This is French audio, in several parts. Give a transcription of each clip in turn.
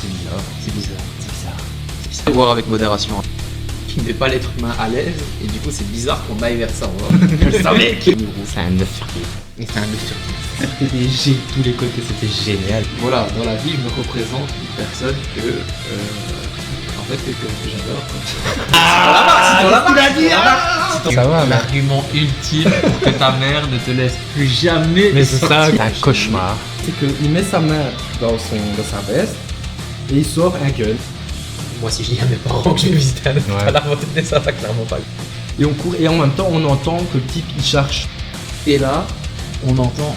C'est bizarre. C'est bizarre. C'est bizarre. C'est voir avec modération. Qui ne met pas l'être humain à l'aise, et du coup c'est bizarre qu'on aille vers ça. Je le savais. C'est un 9 sur 10. Et c'est un 9 sur 10. C'était de tous les côtés, c'était génial. Voilà, dans la vie, je me représente une personne que. En fait, que j'adore. Ça va, mais L'argument ultime pour que ta mère ne te laisse plus jamais. c'est ça, c'est un cauchemar. C'est qu'il met sa main dans sa veste et il sort un gun. Moi, si je dis à mes parents que je vais visiter un hôpital Ouais. avant de naître, ça va clairement pas. Et on court et en même temps on entend que le type il cherche. Et là, on entend.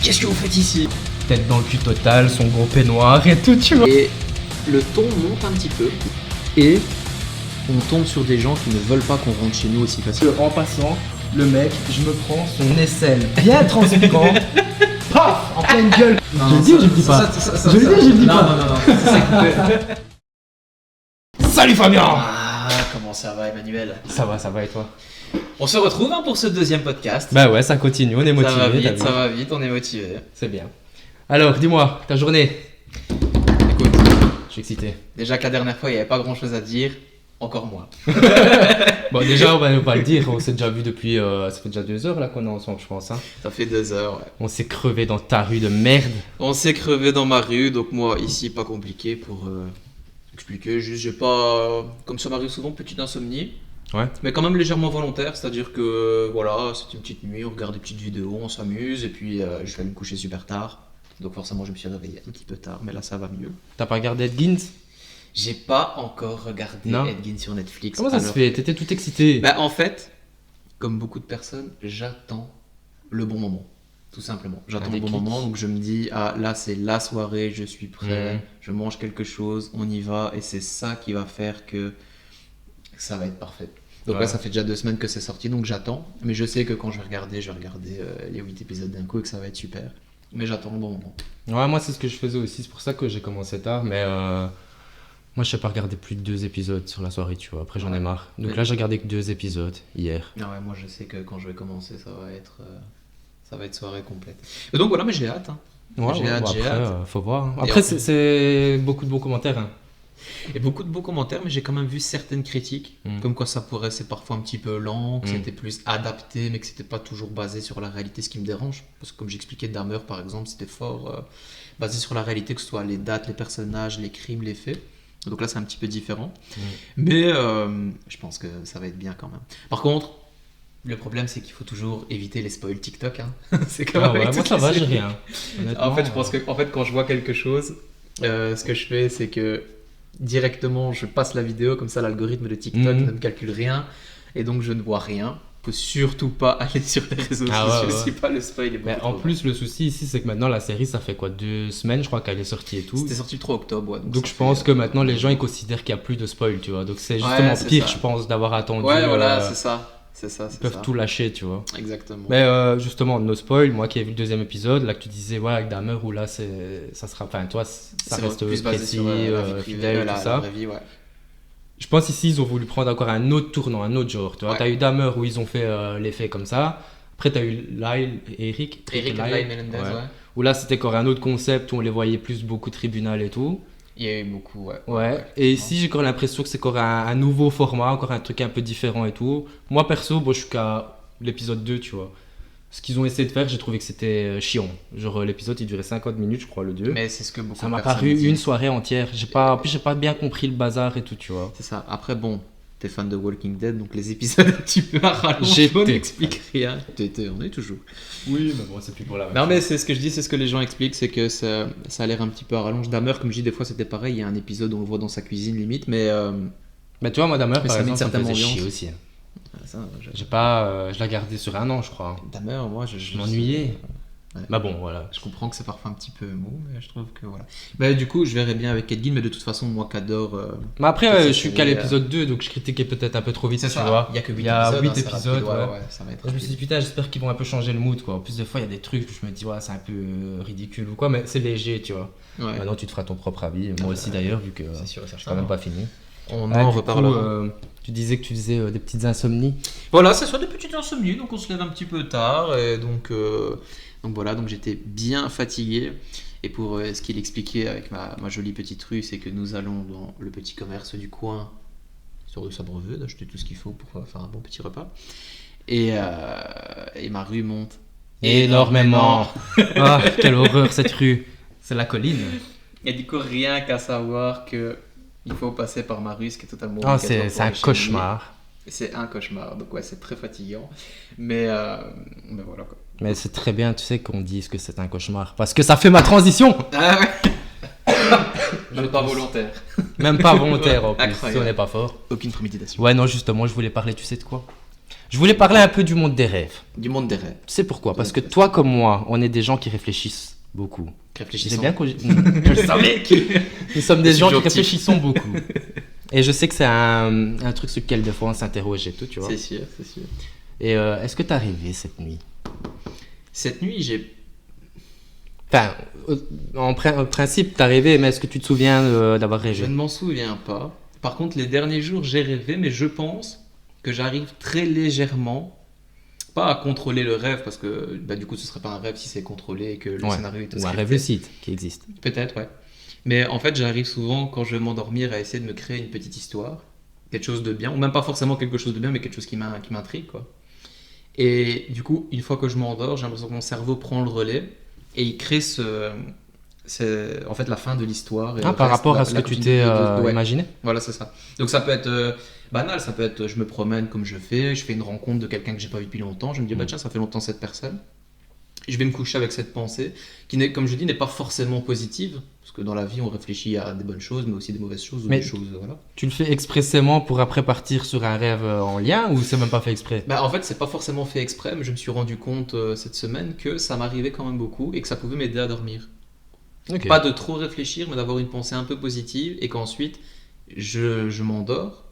Qu'est-ce que vous faites ici? Tête dans le cul total, son gros peignoir et tout, tu vois. Et le ton monte un petit peu. Et on tombe sur des gens qui ne veulent pas qu'on rentre chez nous aussi facilement. En passant, le mec, je me prends son aisselle bien transparente. Paf, en pleine gueule. Je le dis ou je le dis pas? Je le dis ou je le dis pas? Non. Salut Fabien. Ah, comment ça va, Emmanuel? Ça va et toi? On se retrouve pour ce deuxième podcast. Bah ouais, ça continue, on est motivé. ça va t'as vite, vu. ça va vite, on est motivé. C'est bien. Alors, dis-moi, ta journée. Écoute, Je suis excité. déjà que la dernière fois, il n'y avait pas grand chose à dire, encore moins. Bon, déjà, on va le dire, on s'est déjà vu depuis. Ça fait déjà 2 heures là qu'on est ensemble, je pense. Hein. Ça fait 2 heures, ouais. On s'est crevé dans ta rue de merde. On s'est crevé dans ma rue, donc moi, ici, pas compliqué pour expliquer. Juste, j'ai pas. Comme ça m'arrive souvent, petite insomnie. Ouais. Mais quand même légèrement volontaire, c'est-à-dire que voilà, c'est une petite nuit, on regarde des petites vidéos, on s'amuse, et puis je vais aller me coucher super tard. Donc forcément, je me suis réveillé un petit peu tard, mais là, ça va mieux. T'as pas regardé Edgins? J'ai pas encore regardé Non. Edgin sur Netflix. Comment ça se alors- fait? T'étais tout excité. Bah, en fait, comme beaucoup de personnes, j'attends le bon moment. Tout simplement. J'attends Un le bon déclic. moment, donc je me dis, ah là c'est la soirée, je suis prêt, Mhm. je mange quelque chose, on y va, et c'est ça qui va faire que ça va être parfait. Donc Ouais. là, ça fait déjà 2 semaines que c'est sorti, donc j'attends. Mais je sais que quand je vais regarder les 8 épisodes d'un coup et que ça va être super. Mais j'attends le bon moment. Ouais, moi c'est ce que je faisais aussi, c'est pour ça que j'ai commencé tard, mais moi je sais pas regarder plus de 2 épisodes sur la soirée, tu vois, après j'en ai Ouais. marre. Donc Ouais. là j'ai regardé que 2 épisodes hier. Ah ouais, moi je sais que quand je vais commencer, ça va être soirée complète. Et donc voilà, mais j'ai hâte. Hein. Ouais, J'ai ouais, hâte, bon, j'ai après, hâte. faut voir. Hein. Et Après, en c'est beaucoup de bons commentaires. Hein. Et beaucoup de beaux commentaires, mais j'ai quand même vu certaines critiques, Mm. comme quoi ça pourrait, c'est parfois un petit peu lent, que Mm. c'était plus adapté, mais que c'était pas toujours basé sur la réalité, ce qui me dérange. Parce que comme j'expliquais, Dahmer par exemple, c'était fort basé sur la réalité, que ce soit les dates, les personnages, les crimes, les faits. Donc là, c'est un petit peu différent. Mm. Mais je pense que ça va être bien quand même. Par contre, le problème, c'est qu'il faut toujours éviter les spoils TikTok. Hein. C'est comme Ah avec ouais, moi toutes ça les va, j'ai séries. rien. En fait, je pense que quand je vois quelque chose, ce que je fais, c'est que directement, je passe la vidéo, comme ça l'algorithme de TikTok Mhm. ne me calcule rien, et donc je ne vois rien. Faut surtout pas aller sur les réseaux Ah ouais, sociaux ouais. si pas le spoil est Mais beaucoup en trop plus, le souci ici, c'est que maintenant la série, ça fait quoi, 2 semaines, je crois qu'elle est sortie et grand. tout. C'était sorti le 3 octobre, ouais, Donc ça je fait, pense que maintenant les gens ils considèrent qu'il n'y a plus de spoil, tu vois. Donc c'est Ouais, justement c'est pire, ça. je pense, d'avoir attendu. Ouais, voilà, c'est ça. C'est ça, Ils c'est peuvent ça. tout lâcher, tu vois. Exactement. Mais justement, no spoil, moi qui ai vu le 2e épisode, là que tu disais, ouais, avec Dahmer, où là, ça sera. Enfin, toi, ça C'est reste plus basé précis, sur la vie privée, fidèle et la tout ça. vraie vie, ouais. Je pense ici, ils ont voulu prendre encore un autre tournant, un autre genre. Tu vois, Ouais. t'as eu Dahmer où ils ont fait l'effet comme ça. Après, t'as eu Eric Eric Lyle, Lyle Menendez, ouais. ouais. Où là, c'était encore un autre concept où on les voyait plus beaucoup tribunal et tout. Il y a eu beaucoup, ouais. Ouais, et ici j'ai encore l'impression que c'est encore un nouveau format, encore un truc un peu différent et tout. Moi perso, bon, je suis qu'à l'épisode 2, tu vois. Ce qu'ils ont essayé de faire, j'ai trouvé que c'était chiant. Genre l'épisode il durait 50 minutes, je crois, le 2. Mais c'est ce que beaucoup Ça de m'a personnes paru disent. une soirée entière. En plus, j'ai pas bien compris le bazar et tout, tu vois. C'est ça. Après, bon, t'es fan de Walking Dead, donc les épisodes un petit peu à rallonge, J'étais. on n'explique rien. On est toujours. Oui, mais bon, c'est plus pour la Non, mais c'est ce que je dis, c'est ce que les gens expliquent, c'est que ça a l'air un petit peu à rallonge. Dahmer, comme je dis, des fois c'était pareil, il y a un épisode où on le voit dans sa cuisine limite, mais Mais tu vois, moi, Dahmer, Mais par ça met une exemple, ça me certaine faisait chier ambiance. aussi. Hein. ça, J'ai pas... je l'ai gardé sur 1 an, je crois. Dahmer, moi, Je m'ennuyais. Ouais. Bah bon, voilà. Je comprends que c'est parfois un petit peu mou, mais je trouve que voilà. Bah, du coup, je verrai bien avec Edgin, mais de toute façon, moi qu'adore. Mais après, Cette je suis qu'à série, l'épisode 2, donc je critiquais peut-être un peu trop vite, C'est tu ça, vois. il y a que 8 Il y a épisodes. 8 hein, c'est épisodes, rapide, ouais. ça va être Je me suis dit, rapide. putain, j'espère qu'ils vont un peu changer le mood, quoi. En plus, des fois, il y a des trucs où je me dis, ouais, c'est un peu ridicule ou quoi, mais c'est léger, tu vois. Ouais. Maintenant, tu te feras ton propre avis. Moi aussi, d'ailleurs, vu que C'est sûr et je certain. quand même pas fini. On Ah, en du reparlera. coup, tu disais que tu faisais des petites insomnies. Voilà, c'est soit des petites insomnies, donc on se lève un petit peu tard, et donc voilà, donc j'étais bien fatigué. Et pour ce qu'il expliquait avec ma jolie petite rue, c'est que nous allons dans le petit commerce du coin, sur de Sabre-Veuve, d'acheter tout ce qu'il faut pour faire un bon petit repas. Et ma rue monte Énormément. Ah, quelle horreur cette rue. C'est la colline. Et du coup, rien qu'à savoir que il faut passer par ma rue, ce qui est totalement Ah, obligatoire c'est pour un aller chez cauchemar. lui. C'est un cauchemar, donc ouais, c'est très fatigant. Mais voilà quoi. Mais c'est très bien, tu sais, qu'on dise que c'est un cauchemar. Parce que ça fait ma transition. Ah ouais. Je suis pas volontaire. Même pas volontaire en plus, Incroyable. si on n'est pas fort. Aucune préméditation. Ouais, non, justement, je voulais parler, tu sais de quoi? Je voulais parler un peu du monde des rêves. Du monde des rêves. Tu sais pourquoi? Parce que toi comme moi, on est des gens qui réfléchissent beaucoup. C'est Réfléchissons. bien que je le savais. Nous sommes des C'est gens qui gentil. réfléchissons beaucoup. Et je sais que c'est un truc sur lequel des fois on s'interroge et tout, tu vois. C'est sûr, c'est sûr. Et est-ce que t'as rêvé cette nuit? Cette nuit, j'ai. Enfin, en principe, t'as rêvé, mais est-ce que tu te souviens d'avoir Je rêvé? ne m'en souviens pas. Par contre, les derniers jours, j'ai rêvé, mais je pense que j'arrive très légèrement, pas à contrôler le rêve, parce que du coup, ce serait pas un rêve si c'est contrôlé et que le Ouais. scénario est Ou un scripté. rêve lucide qui existe. Peut-être, ouais. Mais en fait, j'arrive souvent, quand je vais m'endormir, à essayer de me créer une petite histoire, quelque chose de bien, ou même pas forcément quelque chose de bien, mais quelque chose qui m'intrigue, quoi. Et du coup, une fois que je m'endors, j'ai l'impression que mon cerveau prend le relais et il crée c'est en fait la fin de l'histoire. Et Ah, le par reste, rapport la- à ce que la tu continuité t'es ouais. imaginé? Voilà, c'est ça. Donc ça peut être banal, ça peut être je me promène comme je fais une rencontre de quelqu'un que j'ai pas vu depuis longtemps, je me dis bah tiens, ça fait longtemps cette personne. Je vais me coucher avec cette pensée qui n'est, comme je dis, n'est pas forcément positive, parce que dans la vie on réfléchit à des bonnes choses, mais aussi des mauvaises choses ou Mais- des choses voilà. Tu le fais expressément pour après partir sur un rêve en lien ou c'est même pas fait exprès? Bah, en fait, c'est pas forcément fait exprès, mais je me suis rendu compte cette semaine que ça m'arrivait quand même beaucoup et que ça pouvait m'aider à dormir. Ok. Pas de trop réfléchir, mais d'avoir une pensée un peu positive et qu'ensuite je m'endors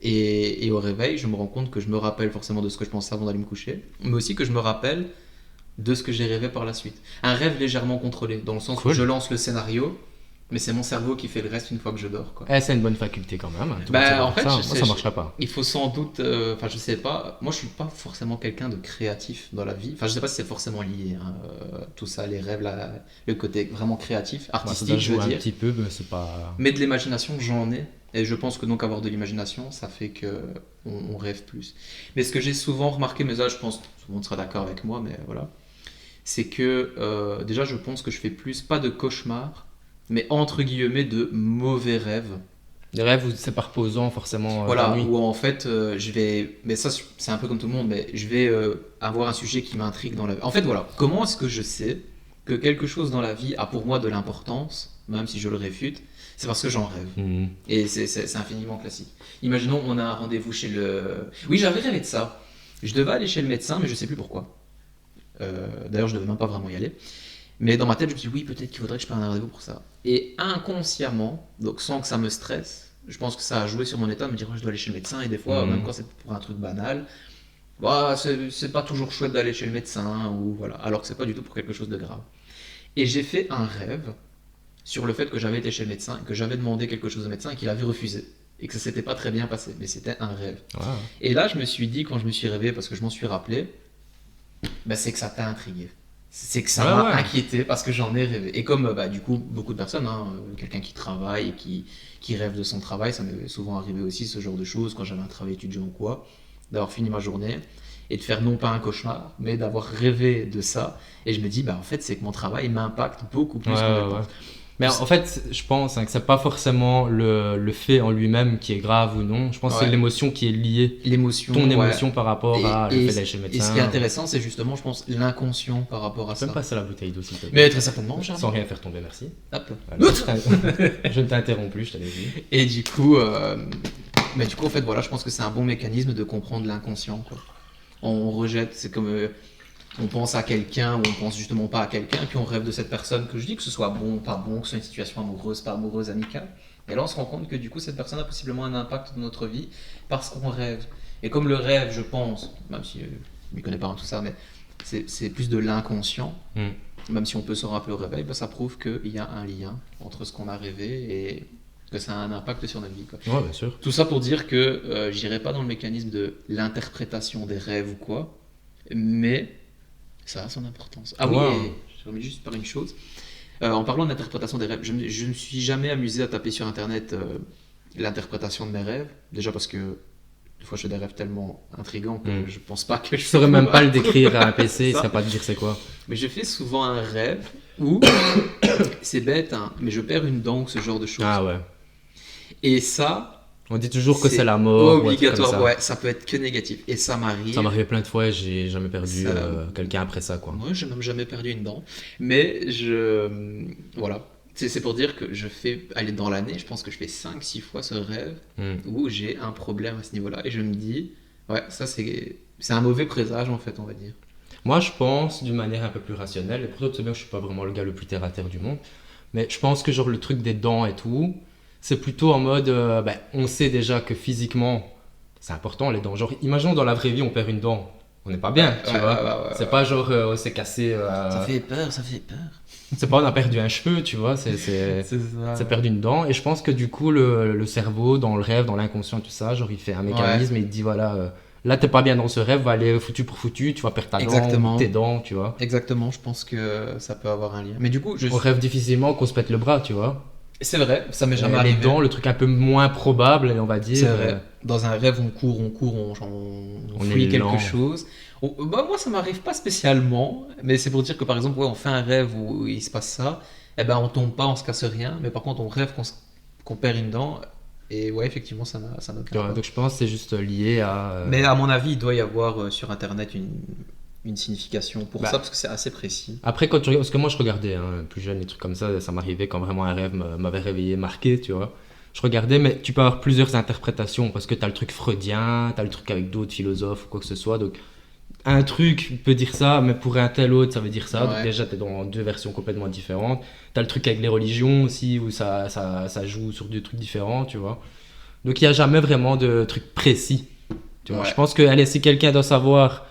et au réveil, je me rends compte que je me rappelle forcément de ce que je pensais avant d'aller me coucher, mais aussi que je me rappelle de ce que j'ai rêvé par la suite. Un rêve légèrement contrôlé, dans le sens Cool. où je lance le scénario, mais c'est mon cerveau qui fait le reste une fois que je dors, quoi. Eh, c'est une bonne faculté quand même. Tout Bah, le monde sait en faire fait, ça. je Moi, sais- ça marcherait pas. Il faut sans doute, enfin je sais pas, moi je suis pas forcément quelqu'un de créatif dans la vie, enfin je sais pas si c'est forcément lié, hein, tout ça, les rêves, le côté vraiment créatif, Bah, ça artistique doit je jouer veux un dire, petit peu, mais c'est pas. mais de l'imagination j'en ai, et je pense que donc avoir de l'imagination ça fait que on rêve plus. Mais ce que j'ai souvent remarqué, mais ça je pense, tout le monde sera d'accord avec moi, mais voilà, c'est que déjà je pense que je fais plus, pas de cauchemars, mais entre guillemets de mauvais rêves. Les rêves où c'est pas reposant forcément Voilà, la nuit. où en fait, je vais. Mais ça, c'est un peu comme tout le monde, mais je vais avoir un sujet qui m'intrigue dans la vie. En fait, voilà. Comment est-ce que je sais que quelque chose dans la vie a pour moi de l'importance, même si je le réfute? C'est parce que j'en rêve. Mhm. Et c'est infiniment classique. Imaginons, on a un rendez-vous chez le. Oui, j'avais rêvé de ça. Je devais aller chez le médecin, mais je sais plus pourquoi. D'ailleurs, je devais même pas vraiment y aller. Mais dans ma tête, je me suis dit, oui, peut-être qu'il faudrait que je prenne un rendez-vous pour ça. Et inconsciemment, donc sans que ça me stresse, je pense que ça a joué sur mon état de me dire, ouais, je dois aller chez le médecin. Et des fois, Mhm. même quand c'est pour un truc banal, bah, c'est pas toujours chouette d'aller chez le médecin, ou voilà. Alors que c'est pas du tout pour quelque chose de grave. Et j'ai fait un rêve sur le fait que j'avais été chez le médecin, que j'avais demandé quelque chose au médecin et qu'il avait refusé. Et que ça s'était pas très bien passé. Mais c'était un rêve. Ouais. Et là, je me suis dit, quand je me suis réveillé, parce que je m'en suis rappelé, bah, c'est que ça t'a intrigué. C'est que ça Ouais, m'a ouais. inquiété parce que j'en ai rêvé. Et comme bah, du coup, beaucoup de personnes, hein, quelqu'un qui travaille, qui rêve de son travail, ça m'est souvent arrivé aussi, ce genre de choses, quand j'avais un travail étudiant ou quoi, d'avoir fini ma journée et de faire non pas un cauchemar, mais d'avoir rêvé de ça. Et je me dis, bah, en fait, c'est que mon travail m'impacte beaucoup plus Ouais, qu'on ne ouais, le ouais. pense. Mais en fait, je pense que c'est pas forcément le fait en lui-même qui est grave ou non. Je pense que Ouais. c'est l'émotion qui est liée. L'émotion. Ton ouais. émotion par rapport à le fait d'aller chez le et médecin. ce qui est intéressant, c'est justement, je pense, l'inconscient par rapport à Tu peux ça. me passer la bouteille d'eau s'il te plaît? Mais très certainement, Charles. Sans rien faire tomber, merci. Hop. Voilà. Je ne t'interromps plus, je t'avais dit. Et du coup, mais du coup, en fait, voilà, je pense que c'est un bon mécanisme de comprendre l'inconscient, quoi. On rejette, c'est comme on pense à quelqu'un ou on pense justement pas à quelqu'un, et puis on rêve de cette personne que je dis, que ce soit bon, pas bon, que ce soit une situation amoureuse, pas amoureuse, amicale. Et là, on se rend compte que du coup, cette personne a possiblement un impact dans notre vie parce qu'on rêve. Et comme le rêve, je pense, même si je ne m'y connais pas en tout ça, mais c'est plus de l'inconscient, même si on peut se rappeler au réveil, bah, ça prouve qu'il y a un lien entre ce qu'on a rêvé et que ça a un impact sur notre vie, quoi. Ouais, bien sûr. Tout ça pour dire que j'irai pas dans le mécanisme de l'interprétation des rêves ou quoi, mais ça a son importance. Ah oui, Wow. et je remis juste par une chose. En parlant d'interprétation des rêves, je ne me suis jamais amusé à taper sur internet l'interprétation de mes rêves. Déjà parce que des fois je fais des rêves tellement intrigants que je pense pas que je Je saurais même pas le décrire à un PC, C'est il ça. serait pas te dire c'est quoi. Mais je fais souvent un rêve où, c'est bête, hein, mais je perds une dent ou ce genre de choses. Ah ouais. Et ça, On dit toujours que c'est c'est la mort. ou un truc comme obligatoire. ça. Ouais, ça peut être que négatif. Et ça m'arrive. Ça m'est arrivé plein de fois et j'ai jamais perdu Ça- quelqu'un après ça, quoi. Moi, j'ai même jamais perdu une dent. Mais voilà. C'est pour dire que je fais, aller dans l'année, je pense que je fais 5-6 fois ce rêve Hmm. où j'ai un problème à ce niveau-là. Et je me dis, ouais, ça c'est un mauvais présage en fait, on va dire. Moi, je pense d'une manière un peu plus rationnelle, et pourtant, tu sais bien que je suis pas vraiment le gars le plus terre à terre du monde, mais je pense que genre le truc des dents et tout, c'est plutôt en mode, on sait déjà que physiquement, c'est important les dents. Genre, imaginons dans la vraie vie, on perd une dent, on n'est pas bien, tu Ouais, vois. ouais, ouais, C'est pas genre, on s'est cassé, Ça fait peur, ça fait peur. c'est pas on a perdu un cheveu, tu vois, c'est perdu une dent, et je pense que du coup, le cerveau, dans le rêve, dans l'inconscient, tout ça, genre il fait un mécanisme et il te dit, voilà, là t'es pas bien dans ce rêve, va aller foutu pour foutu, tu vas perdre ta dent, Exactement. ou tes dents, tu vois. Exactement, je pense que ça peut avoir un lien. Mais du coup, On rêve difficilement qu'on se pète le bras, tu vois. c'est vrai, ça m'est jamais Les arrivé. dents, le truc un peu moins probable, on va dire. C'est vrai. Dans un rêve, on court, on On fouille est quelque lent. chose. Moi, ça m'arrive pas spécialement, mais c'est pour dire que par exemple, ouais, on fait un rêve où il se passe ça, et ben on tombe pas, on se casse rien, mais par contre, on rêve qu'on perd une dent, et ouais, effectivement, ça n'a aucun Tu vois, rapport. donc je pense que c'est juste lié à. Mais à mon avis, il doit y avoir sur internet une signification pour Bah. ça, parce que c'est assez précis. Après, quand tu regardes, parce que moi je regardais, hein, plus jeune, des trucs comme ça m'arrivait quand vraiment un rêve m'avait réveillé, marqué, tu vois. Je regardais, mais tu peux avoir plusieurs interprétations parce que t'as le truc freudien, t'as le truc avec d'autres philosophes ou quoi que ce soit. Donc, un truc peut dire ça, mais pour un tel autre, ça veut dire ça. Donc, Ouais. déjà, t'es dans deux versions complètement différentes. T'as le truc avec les religions aussi, où ça joue sur deux trucs différents, tu vois. Donc, il n'y a jamais vraiment de truc précis. Tu vois. Ouais. Je pense que, allez, si quelqu'un doit savoir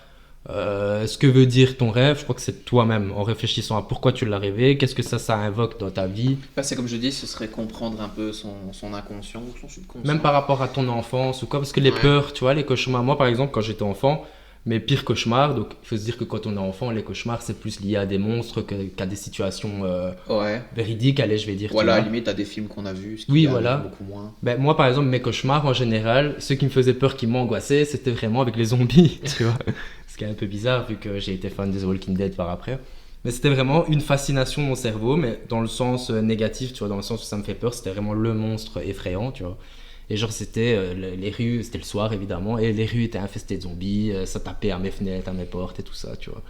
ce que veut dire ton rêve, je crois que c'est toi-même, en réfléchissant à pourquoi tu l'as rêvé, qu'est-ce que ça invoque dans ta vie, Bah, c'est comme je dis, ce serait comprendre un peu son inconscient ou son subconscient. même par rapport à ton enfance ou quoi, parce que les Ouais. peurs, tu vois, les cauchemars, moi par exemple, quand j'étais enfant, mes pires cauchemars, donc il faut se dire que quand on est enfant, les cauchemars, c'est plus lié à des monstres qu'à des situations Ouais. véridiques, allez, je vais dire. tu Voilà, à vois. la limite, à des films qu'on a vus, ce qui Oui, arrive voilà. beaucoup moins. Ben, moi, par exemple, mes cauchemars, en général, ceux qui me faisaient peur, qui m'angoissaient, c'était vraiment avec les zombies, tu vois. Ce qui est un peu bizarre, vu que j'ai été fan des The Walking Dead par après. Mais c'était vraiment une fascination de mon cerveau, mais dans le sens négatif, tu vois, dans le sens où ça me fait peur, c'était vraiment le monstre effrayant, tu vois. Et genre, c'était les rues, c'était le soir, évidemment, et les rues étaient infestées de zombies, ça tapait à mes fenêtres, à mes portes et tout ça, tu vois.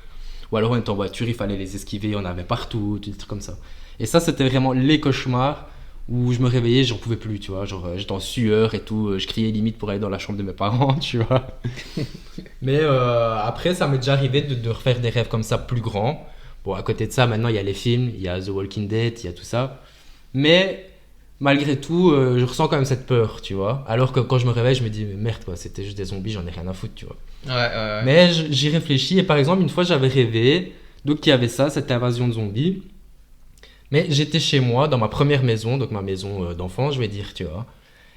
Ou alors, on était en voiture, il fallait les esquiver, on en avait partout, des trucs comme ça. Et ça, c'était vraiment les cauchemars où je me réveillais, j'en pouvais plus, tu vois. Genre, j'étais en sueur et tout, je criais limite pour aller dans la chambre de mes parents, tu vois. Mais après, ça m'est déjà arrivé de refaire des rêves comme ça plus grands. Bon, à côté de ça, maintenant, il y a les films, il y a The Walking Dead, il y a tout ça. Mais malgré tout, je ressens quand même cette peur, tu vois. Alors que quand je me réveille, je me dis, mais merde, quoi, c'était juste des zombies, j'en ai rien à foutre, tu vois. Ouais. Mais j'y réfléchis et par exemple, une fois j'avais rêvé, donc il y avait ça, cette invasion de zombies. Mais j'étais chez moi, dans ma première maison, donc ma maison d'enfant, je vais dire, tu vois.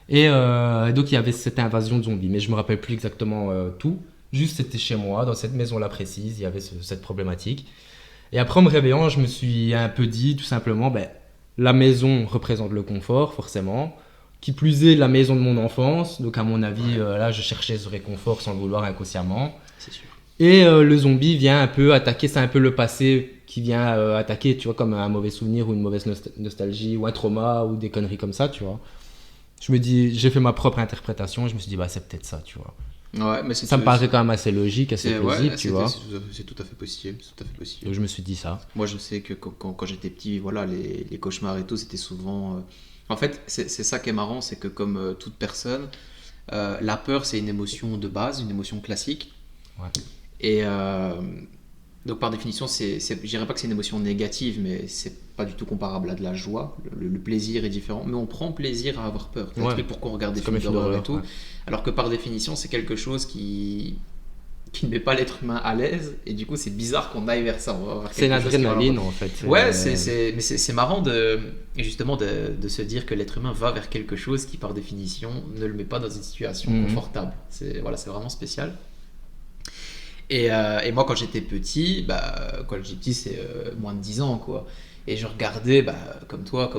Et donc il y avait cette invasion de zombies, mais je me rappelle plus exactement tout. Juste c'était chez moi, dans cette maison-là précise, il y avait cette problématique. Et après en me réveillant, je me suis un peu dit tout simplement, ben, la maison représente le confort, forcément. Qui plus est, la maison de mon enfance. Donc à mon avis, là je cherchais ce réconfort sans le vouloir inconsciemment. C'est sûr. Et le zombie vient un peu attaquer, c'est un peu le passé qui vient attaquer, tu vois, comme un mauvais souvenir ou une mauvaise nostalgie ou un trauma ou des conneries comme ça, tu vois. Je me dis, j'ai fait ma propre interprétation et je me suis dit, bah c'est peut-être ça, tu vois. Ouais, mais Ça me paraît quand même assez logique, assez plausible, tu vois. C'est tout à fait possible. C'est tout à fait possible. Donc je me suis dit ça. Moi, je sais que quand j'étais petit, voilà, les cauchemars et tout, c'était souvent. En fait, c'est ça qui est marrant, c'est que comme toute personne, la peur, c'est une émotion de base, une émotion classique. Ouais. Et donc, par définition, je dirais pas que c'est une émotion négative, mais c'est pas du tout comparable à de la joie. Le plaisir est différent, mais on prend plaisir à avoir peur. C'est Ouais. un truc pourquoi on regarde des C'est comme films les films d'horreur et d'horreur, tout. ouais. Alors que par définition, c'est quelque chose qui ne met pas l'être humain à l'aise, et du coup, c'est bizarre qu'on aille vers ça. On va vers C'est quelque chose qui va l'adrénaline en fait. Ouais, mais c'est marrant justement de se dire que l'être humain va vers quelque chose qui, par définition, ne le met pas dans une situation Mhm. confortable. C'est vraiment spécial. Et moi, quand j'étais petit, quand je dis petit, c'est moins de 10 ans, quoi. Et je regardais, comme toi,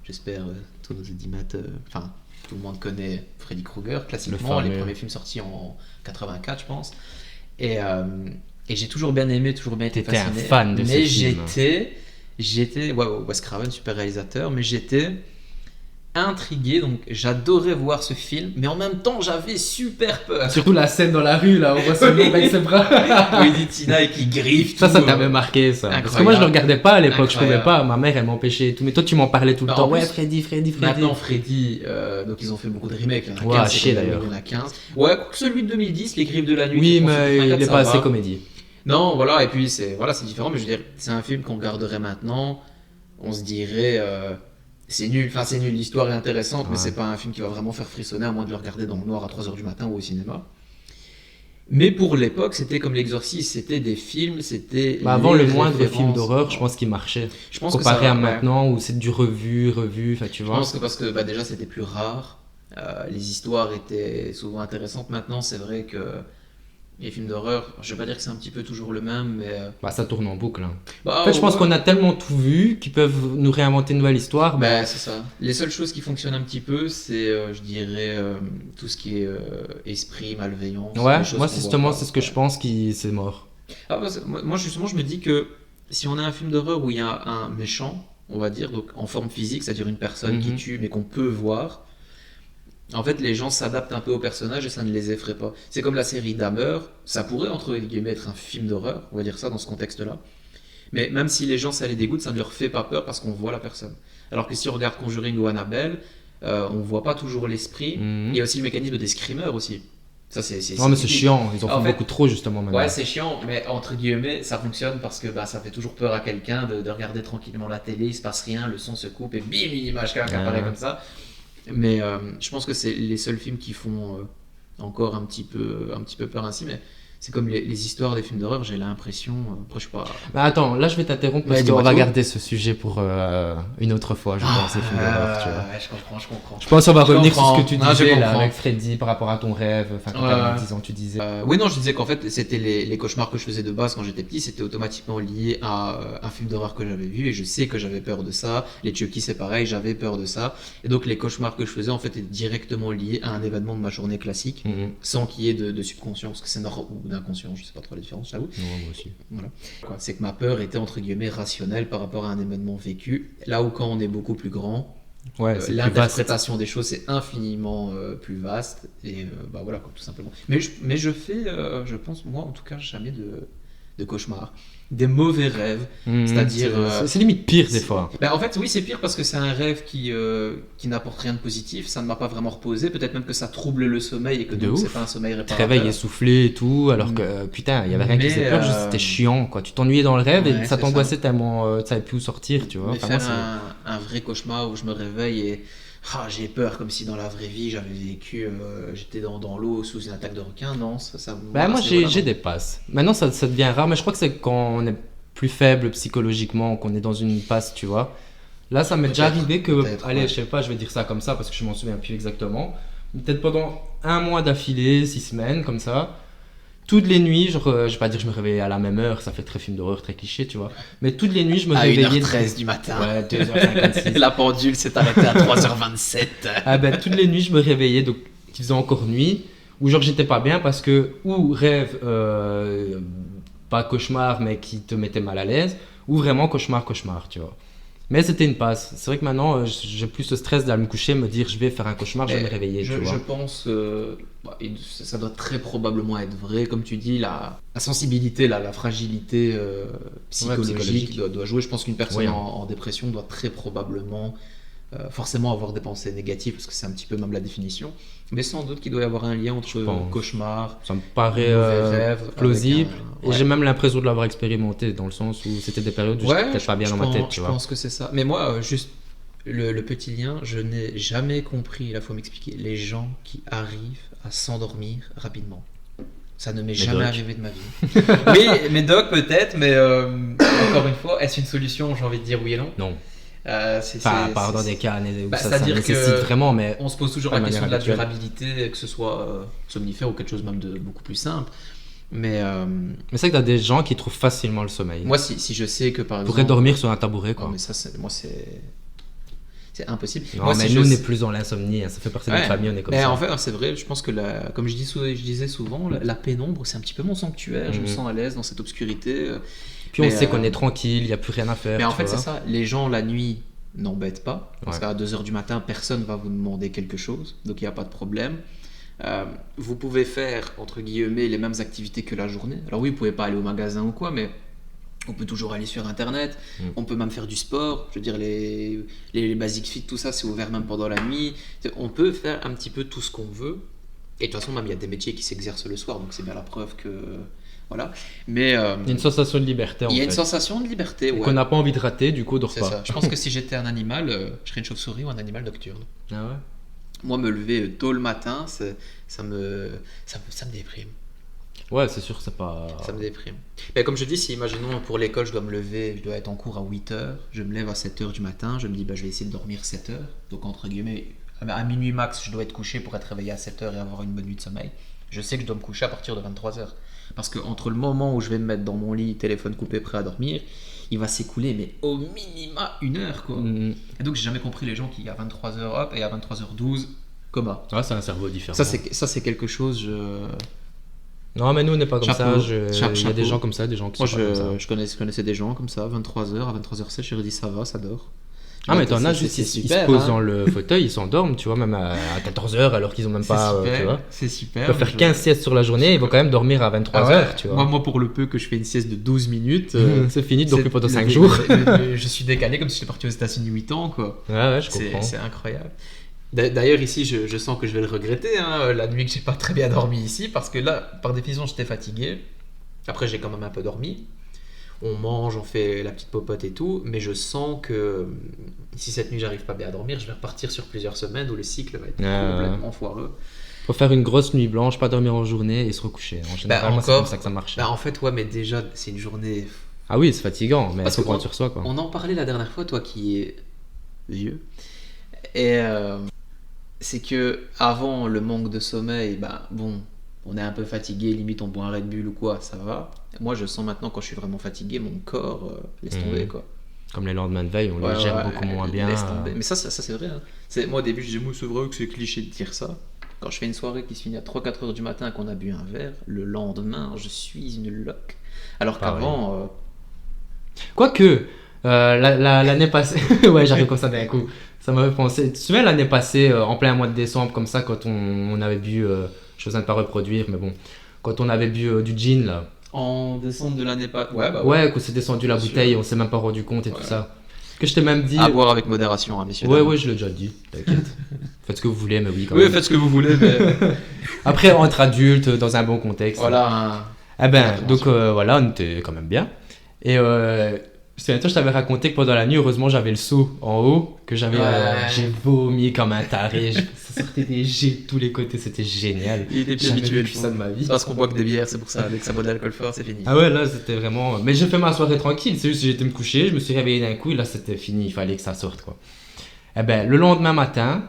j'espère tous nos audimateurs, enfin tout le monde connaît Freddy Krueger, classiquement, les premiers films sortis en 84, je pense. Et j'ai toujours bien aimé, toujours bien été fasciné. T'étais un fan de ces films. J'étais, Wes Craven, super réalisateur, mais j'étais intrigué, donc j'adorais voir ce film, mais en même temps j'avais super peur. Surtout la scène dans la rue, là, on voit ce mec avec ses bras. Où il dit Tina et qui griffe. Ça t'avait marqué, ça. Incroyable. Parce que moi, je le regardais pas à l'époque, je Incroyable. pouvais pas. Ma mère, elle m'empêchait et tout. Mais toi, tu m'en parlais tout le En temps. plus, Ouais, Freddy. Maintenant, Freddy, donc ils ont fait beaucoup de remakes. Il y en a Ouais, 15, chier, c'est comme d'ailleurs. Il y en a 15. Ouais, celui de 2010, Les Griffes de la Nuit. Oui, qui est mais sorti en il est 84, pas ça assez va. comédie. Non, voilà, et puis c'est différent, mais je veux dire, c'est un film qu'on regarderait maintenant, on se dirait, c'est nul, l'histoire est intéressante, mais Ouais. c'est pas un film qui va vraiment faire frissonner, à moins de le regarder dans le noir à 3h du matin ou au cinéma. Mais pour l'époque, c'était comme L'Exorciste, c'était des films, c'était. Avant, les le moindre références. film d'horreur, je pense qu'il marchait. Je pense Comparé que ça, à ouais. maintenant où c'est du revu, enfin, tu Je vois. pense que parce que déjà c'était plus rare, les histoires étaient souvent intéressantes. Maintenant, c'est vrai que les films d'horreur, je vais pas dire que c'est un petit peu toujours le même, mais. Ça tourne en boucle. Hein. Bah, En fait, je pense ouais. qu'on a tellement tout vu qu'ils peuvent nous réinventer une nouvelle histoire. C'est ça. Les seules choses qui fonctionnent un petit peu, c'est, je dirais, tout ce qui est esprit, malveillance. Ouais, des choses moi, qu'on voit justement, pas. c'est ce que je pense qui c'est mort. Moi, justement, je me dis que si on a un film d'horreur où il y a un méchant, on va dire, donc en forme physique, c'est-à-dire une personne qui tue, mais qu'on peut voir, en fait, les gens s'adaptent un peu au personnage et ça ne les effraie pas. C'est comme la série Dahmer, ça pourrait, entre guillemets, être un film d'horreur, on va dire ça dans ce contexte-là. Mais même si les gens, ça les dégoûte, ça ne leur fait pas peur parce qu'on voit la personne. Alors que si on regarde Conjuring ou Annabelle, on voit pas toujours l'esprit. Mhm. Il y a aussi le mécanisme des screamers aussi. Ça, c'est Non, mais c'est typique. chiant. Ils en En font fait, beaucoup trop, justement, maintenant. Ouais, c'est chiant, mais entre guillemets, ça fonctionne parce que ça fait toujours peur à quelqu'un de regarder tranquillement la télé, il se passe rien, le son se coupe et bim, une image qui apparaît comme ça. Mais je pense que c'est les seuls films qui font encore un petit peu peur ainsi, mais c'est comme les histoires des films d'horreur, j'ai l'impression. Après, je sais pas. Attends, là, je vais t'interrompre parce Ouais, qu'on dis-moi va tout. garder ce sujet pour une autre fois, je pense, les films d'horreur, tu vois. Ouais, je comprends. Je pense qu'on va Je revenir sur ce comprends. que tu Non, je disais là, comprends. avec Freddy par rapport à ton rêve. Enfin, quand Ouais. t'avais 10 ans, tu disais. Oui, non, je disais qu'en fait, c'était les cauchemars que je faisais de base quand j'étais petit, c'était automatiquement lié à un film d'horreur que j'avais vu et je sais que j'avais peur de ça. Les Chucky, c'est pareil, j'avais peur de ça. Et donc, les cauchemars que je faisais, en fait, étaient directement liés à un événement de ma journée classique, Mhm. sans qu'il y ait de subconscient, parce que c'est ou d'inconscient, je sais pas trop la différence, j'avoue. Non, moi aussi. Voilà. C'est que ma peur était entre guillemets rationnelle par rapport à un événement vécu. Là où quand on est beaucoup plus grand, Ouais, c'est plus vaste. l'interprétation des choses c'est infiniment plus vaste et voilà quoi, tout simplement. Mais je fais, je pense moi en tout cas jamais de cauchemars, des mauvais rêves. Mhm. C'est-à-dire, C'est limite pire des fois. En fait oui c'est pire parce que c'est un rêve qui n'apporte rien de positif, ça ne m'a pas vraiment reposé, peut-être même que ça trouble le sommeil et que De donc ouf. c'est pas un sommeil Tu te réparateur. réveilles essoufflé et tout, alors que putain, il y avait rien qui Mais, faisait peur, juste c'était chiant quoi. Tu t'ennuyais dans le rêve Ouais, et ça c'est t'angoissait tellement tu savais plus où sortir, tu vois. Mais Enfin, moi, faire c'est- un vrai cauchemar où je me réveille et j'ai peur comme si dans la vraie vie j'avais vécu, j'étais dans l'eau sous une attaque de requin, non, Moi à ce j'ai niveau-là, non. des passes. Maintenant ça devient rare, mais je crois que c'est quand on est plus faible psychologiquement, qu'on est dans une passe, tu vois. Là ça m'est déjà Peut-être, arrivé que, peut-être, allez ouais. je sais pas, je vais dire ça comme ça parce que je m'en souviens plus exactement. Peut-être pendant un mois d'affilée, 6 semaines comme ça. Toutes les nuits, genre, je vais pas dire que je me réveillais à la même heure, ça fait très film d'horreur, très cliché, tu vois. Mais toutes les nuits je me À réveillais... 1h13 du matin. Ouais, 2h56. La pendule s'est arrêtée à 3h27. Ah ben, toutes les nuits, je me réveillais, donc il faisait encore nuit, ou genre j'étais pas bien parce que, ou rêve, pas cauchemar, mais qui te mettait mal à l'aise, ou vraiment cauchemar, tu vois. Mais c'était une passe. C'est vrai que maintenant, j'ai plus ce stress d'aller me coucher, me dire je vais faire un cauchemar, je vais me réveiller, tu vois. Je pense que ça doit très probablement être vrai, comme tu dis, la sensibilité, la fragilité psychologique, psychologique. doit jouer. Je pense qu'une personne Oui, hein. en dépression doit très probablement forcément avoir des pensées négatives, parce que c'est un petit peu même la définition, mais sans doute qu'il doit y avoir un lien entre pense. cauchemar, Ça me paraît mauvais rêve, avec plausible, un- et j'ai même l'impression de l'avoir expérimenté, dans le sens où c'était des périodes où j'étais peut-être pas bien dans ma tête, tu je vois. pense que c'est ça. Mais moi, juste le petit lien, je n'ai jamais compris, là, faut m'expliquer, les gens qui arrivent à s'endormir rapidement. Ça ne m'est jamais Doc. arrivé de ma vie. Oui, mais Doc peut-être, mais encore une fois, est-ce une solution? J'ai envie de dire oui et non. Non. C'est- Enfin, c'est- pas dans c'est- des cas où Bah, ça c'est-à-dire nécessite que- vraiment, mais On se pose toujours Pas la de question de la manière habituelle. durabilité, que ce soit somnifère ou quelque chose même de beaucoup plus simple. Mais Mais c'est vrai que t'as des gens qui trouvent facilement le sommeil. moi, si je sais que par Ils exemple. pourraient dormir sur un tabouret, Non, quoi. mais ça, moi, c'est impossible. Non, Moi, mais si nous, je on n'est sais- plus dans l'insomnie, hein. Ça fait partie de Ouais. notre famille, on est comme Mais ça. en fait, c'est vrai, je pense que, comme je disais souvent, la pénombre, c'est un petit peu mon sanctuaire. Je me Mhm. sens à l'aise dans cette obscurité. Puis on mais, sait qu'on est tranquille, il n'y a plus rien à faire. Mais en tu fait, c'est vois. ça. Les gens, la nuit, n'embêtent pas. Parce Ouais. qu'à 2h du matin, personne va vous demander quelque chose. Donc, il n'y a pas de problème. Vous pouvez faire, entre guillemets, les mêmes activités que la journée. Alors oui, vous pouvez pas aller au magasin ou quoi, mais on peut toujours aller sur Internet. On peut même faire du sport. Je veux dire, les Basic Fit, tout ça, c'est ouvert même pendant la nuit. On peut faire un petit peu tout ce qu'on veut. Et de toute façon, même, il y a des métiers qui s'exercent le soir. Donc, c'est bien la preuve que... Voilà. Mais Il y a une sensation de liberté, en il y a une fait. sensation de liberté, ouais. Qu'on n'a pas envie de rater, du coup, on dort C'est pas. ça. Je pense que si j'étais un animal, je serais une chauve-souris ou un animal nocturne. Ah ouais. Moi, me lever tôt le matin, ça me déprime. Ouais, c'est sûr, c'est pas. Ça me déprime. Mais comme je dis, si imaginons pour l'école, je dois me lever, je dois être en cours à 8h, je me lève à 7h du matin, je me dis bah, je vais essayer de dormir 7h. Donc entre guillemets, à minuit max, je dois être couché pour être réveillé à 7h et avoir une bonne nuit de sommeil. Je sais que je dois me coucher à partir de 23h. Parce que entre le moment où je vais me mettre dans mon lit, téléphone coupé, prêt à dormir, il va s'écouler mais au minima 1 heure quoi. Mhm. Et donc j'ai jamais compris les gens qui à 23h hop et à 23h12 coma. Ouais, c'est un cerveau différent. Ça c'est quelque chose. Non, mais nous, on n'est pas comme Chapeau. ça. Il y a Chapeau. des gens comme ça, des gens qui Moi sont pas comme ça. je connaissais des gens comme ça, 23h à 23h07, je leur ai dit ça va, ça dort. Ah, mais Ouais, t'en as c'est- juste, c'est ils se super, posent hein. dans le fauteuil, ils s'endorment, tu vois, même à 14h alors qu'ils ont même pas. Tu vois. c'est Ils super. peuvent faire 15 siestes sur la journée, ils vont quand même dormir à 23h, tu vois. Moi, pour le peu que je fais une sieste de 12 minutes, C'est fini, donc plus pendant 5 le- jours. je suis décalé comme si j'étais parti aux États-Unis 8 ans, quoi. Ouais, je C'est comprends. c'est incroyable. D'ailleurs, ici, je sens que je vais le regretter, hein, la nuit que j'ai pas très bien dormi ici, parce que là, par définition, j'étais fatigué. Après, j'ai quand même un peu dormi. On mange, on fait la petite popote et tout, mais je sens que si cette nuit j'arrive pas bien à dormir, je vais repartir sur plusieurs semaines où le cycle va être complètement foireux. Faut faire une grosse nuit blanche, pas dormir en journée et se recoucher. En général, moi, c'est encore- comme ça que ça marche. Bah, en fait, ouais, mais déjà, c'est une journée. Ah oui, c'est fatigant, mais il Parce faut que prendre sur soi, quoi. On en parlait la dernière fois, toi qui es vieux. Et c'est que avant le manque de sommeil, bah bon, on est un peu fatigué, limite on boit un Red Bull ou quoi, ça va. Moi je sens maintenant quand je suis vraiment fatigué, mon corps laisse tomber quoi. Comme les lendemains de veille, on Ouais, les gère ouais, beaucoup moins bien. laisse tomber. Mais ça c'est vrai. Hein. Moi au début je disais, moi c'est vrai que c'est cliché de dire ça. Quand je fais une soirée qui se finit à 3-4 heures du matin et qu'on a bu un verre, le lendemain je suis une loque. Alors Pareil. qu'avant, Quoique, l'année passée, ouais, j'arrive comme ça d'un coup. Ça m'avait pensé. Tu te souviens l'année passée, en plein mois de décembre, comme ça, quand on avait bu. Je faisais ne pas reproduire, mais bon. Quand on avait bu du gin, là. en décembre de l'année passée, ouais, bah Ouais, qu'on s'est descendu la Bien bouteille, sûr. on s'est même pas rendu compte et tout Ouais. ça. Que je t'ai même dit. À boire avec modération, hein, messieurs. Ouais, dames. ouais, je l'ai déjà dit, t'inquiète. Faites ce que vous voulez, mais oui, quand Oui, même. faites ce que vous voulez, mais Après, entre adultes, dans un bon contexte. voilà. Eh ben, Attention. donc voilà, on était quand même bien. Et je t'avais raconté que pendant la nuit, heureusement, j'avais le seau en haut, que j'avais, Ouais. j'ai vomi comme un taré. Ça sortait des jets de tous les côtés, c'était génial. Il était plus Jamais habitué. vécu ça de ma vie. Parce qu'on boit que des bières, c'est pour ça. Dès que ça boit de l'alcool fort, c'est fini. Ah ouais, là, c'était vraiment. Mais j'ai fait ma soirée tranquille. C'est juste que j'étais me coucher, je me suis réveillé d'un coup, et là, c'était fini. Il fallait que ça sorte, quoi. Eh ben, le lendemain matin,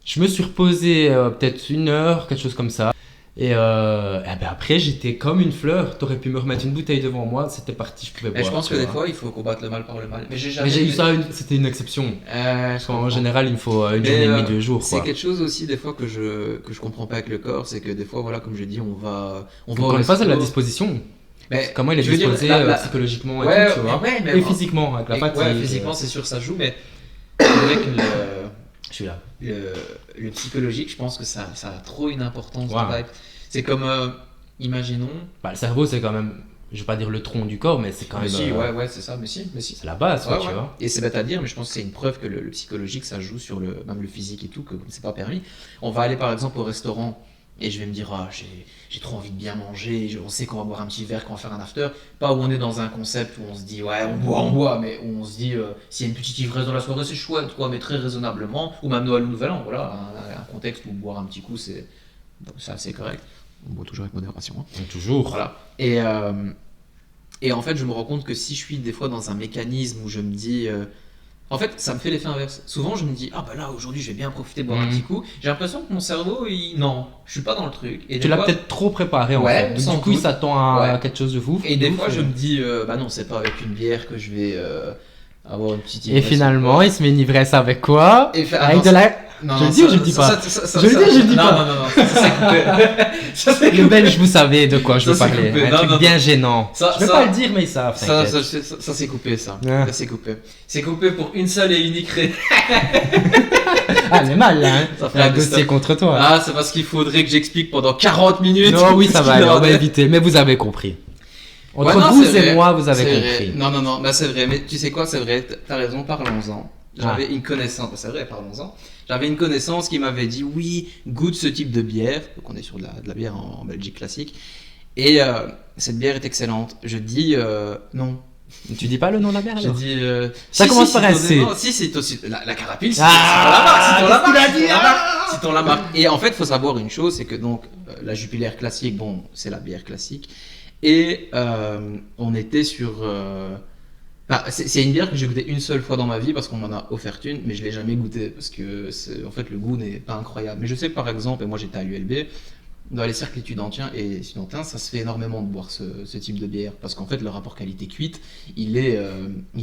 je me suis reposé peut-être 1 heure, quelque chose comme ça. Et ben après, j'étais comme une fleur. T'aurais pu me remettre une bouteille devant moi, c'était parti, je pouvais Mais boire. je pense tu que des vois. fois, il faut combattre le mal par le mal. Mais j'ai jamais. Mais j'ai eu ça, c'était une exception. Parce qu'en général, il me faut une Mais, journée et demie, 2 jours. C'est Quoi. quelque chose aussi des fois que je comprends pas avec le corps, c'est que des fois voilà comme je dis on va Encore une fois, c'est de la disposition. Mais Comment il est je veux dire, disposé ouais, psychologiquement et tout, tu vois. ouais, mais Et physiquement, avec la et- fatigue. ouais, physiquement c'est sûr ça joue, mais c'est vrai que Je suis là. le psychologique, je pense que ça a trop une importance Ouais. dans la life. C'est comme imaginons. Bah, le cerveau, c'est quand même, je vais pas dire le tronc du corps, mais c'est quand Mais même. si, ouais, c'est ça, mais si. C'est la base, quoi, Ouais, tu ouais. vois. Et c'est bête à dire, mais je pense que c'est une preuve que le psychologique ça joue sur même le physique et tout, que c'est pas permis. On va aller par exemple au restaurant et je vais me dire, ah, j'ai trop envie de bien manger, on sait qu'on va boire un petit verre, qu'on va faire un after. Pas où on est dans un concept où on se dit, ouais, on boit, mais où on se dit, s'il y a une petite ivresse dans la soirée, c'est chouette, quoi, mais très raisonnablement. Ou même Noël ou Nouvel An, voilà, un contexte où boire un petit coup, c'est assez correct. On boit toujours avec modération. Hein. Donc, toujours. Voilà. Et en fait, je me rends compte que si je suis des fois dans un mécanisme où je me dis, En fait, ça me fait l'effet inverse. Souvent, je me dis, ah bah là, aujourd'hui, je vais bien profiter de boire un petit coup. J'ai l'impression que mon cerveau, non, je suis pas dans le truc. Et Tu l'as peut-être trop préparé en Ouais, fait. Donc, sans du coup, il doute. s'attend à Ouais. quelque chose de fou. Et des fois, je me dis, bah non, c'est pas avec une bière que je vais avoir une petite Et ivresse. finalement, il se met une ivresse avec quoi? Et fait- Avec non, de la. Non, Je non, le dis ou ça- je le dis ça- pas? ça- Je le dis ou je le dis non, pas? Non, ça c'est coupé. Ça c'est Les Belges, vous savez de quoi je veux Ça, c'est parler. coupé. Un Non, truc non, bien non. gênant. Ça- Je vais ça- pas le dire, mais ils savent. Ça, t'inquiète. ça, c'est coupé, ça. Ah. Ça, c'est coupé. C'est coupé pour une seule et unique raison. Ah, elle est mal là, hein. Ça fait Il y a un un dossier stop. contre toi. Ah, c'est parce qu'il faudrait que j'explique pendant 40 minutes. Non, oui, ça ce va qu'il aller, en on va est. éviter. Mais vous avez compris. Entre Ouais, non, vous c'est et vrai. moi, vous avez C'est compris. vrai. Non, bah c'est vrai. Mais tu sais quoi, c'est vrai, t'as raison, parlons-en. J'avais une connaissance, c'est vrai, parlons-en. J'avais une connaissance qui m'avait dit, oui, goûte ce type de bière. Donc on est sur de la bière en Belgique classique. Et cette bière est excellente. Je dis, non. Tu dis pas le nom de la bière Je alors? dis, Ça commence par un t'en- C. non, si, c'est aussi la carapille, c'est Ah, c'est ton la marque, qu'est-ce qu'il a dit? c'est ton la marque. Et en fait, il faut savoir une chose, c'est que donc la Jupiler classique, bon, c'est la bière classique, et on était sur, c'est une bière que j'ai goûtée une seule fois dans ma vie parce qu'on m'en a offert une, mais je l'ai jamais goûtée parce que en fait le goût n'est pas incroyable. Mais je sais que par exemple, et moi j'étais à l'ULB. Dans les cercles étudiantins, ça se fait énormément de boire ce type de bière parce qu'en fait le rapport qualité-cuite il est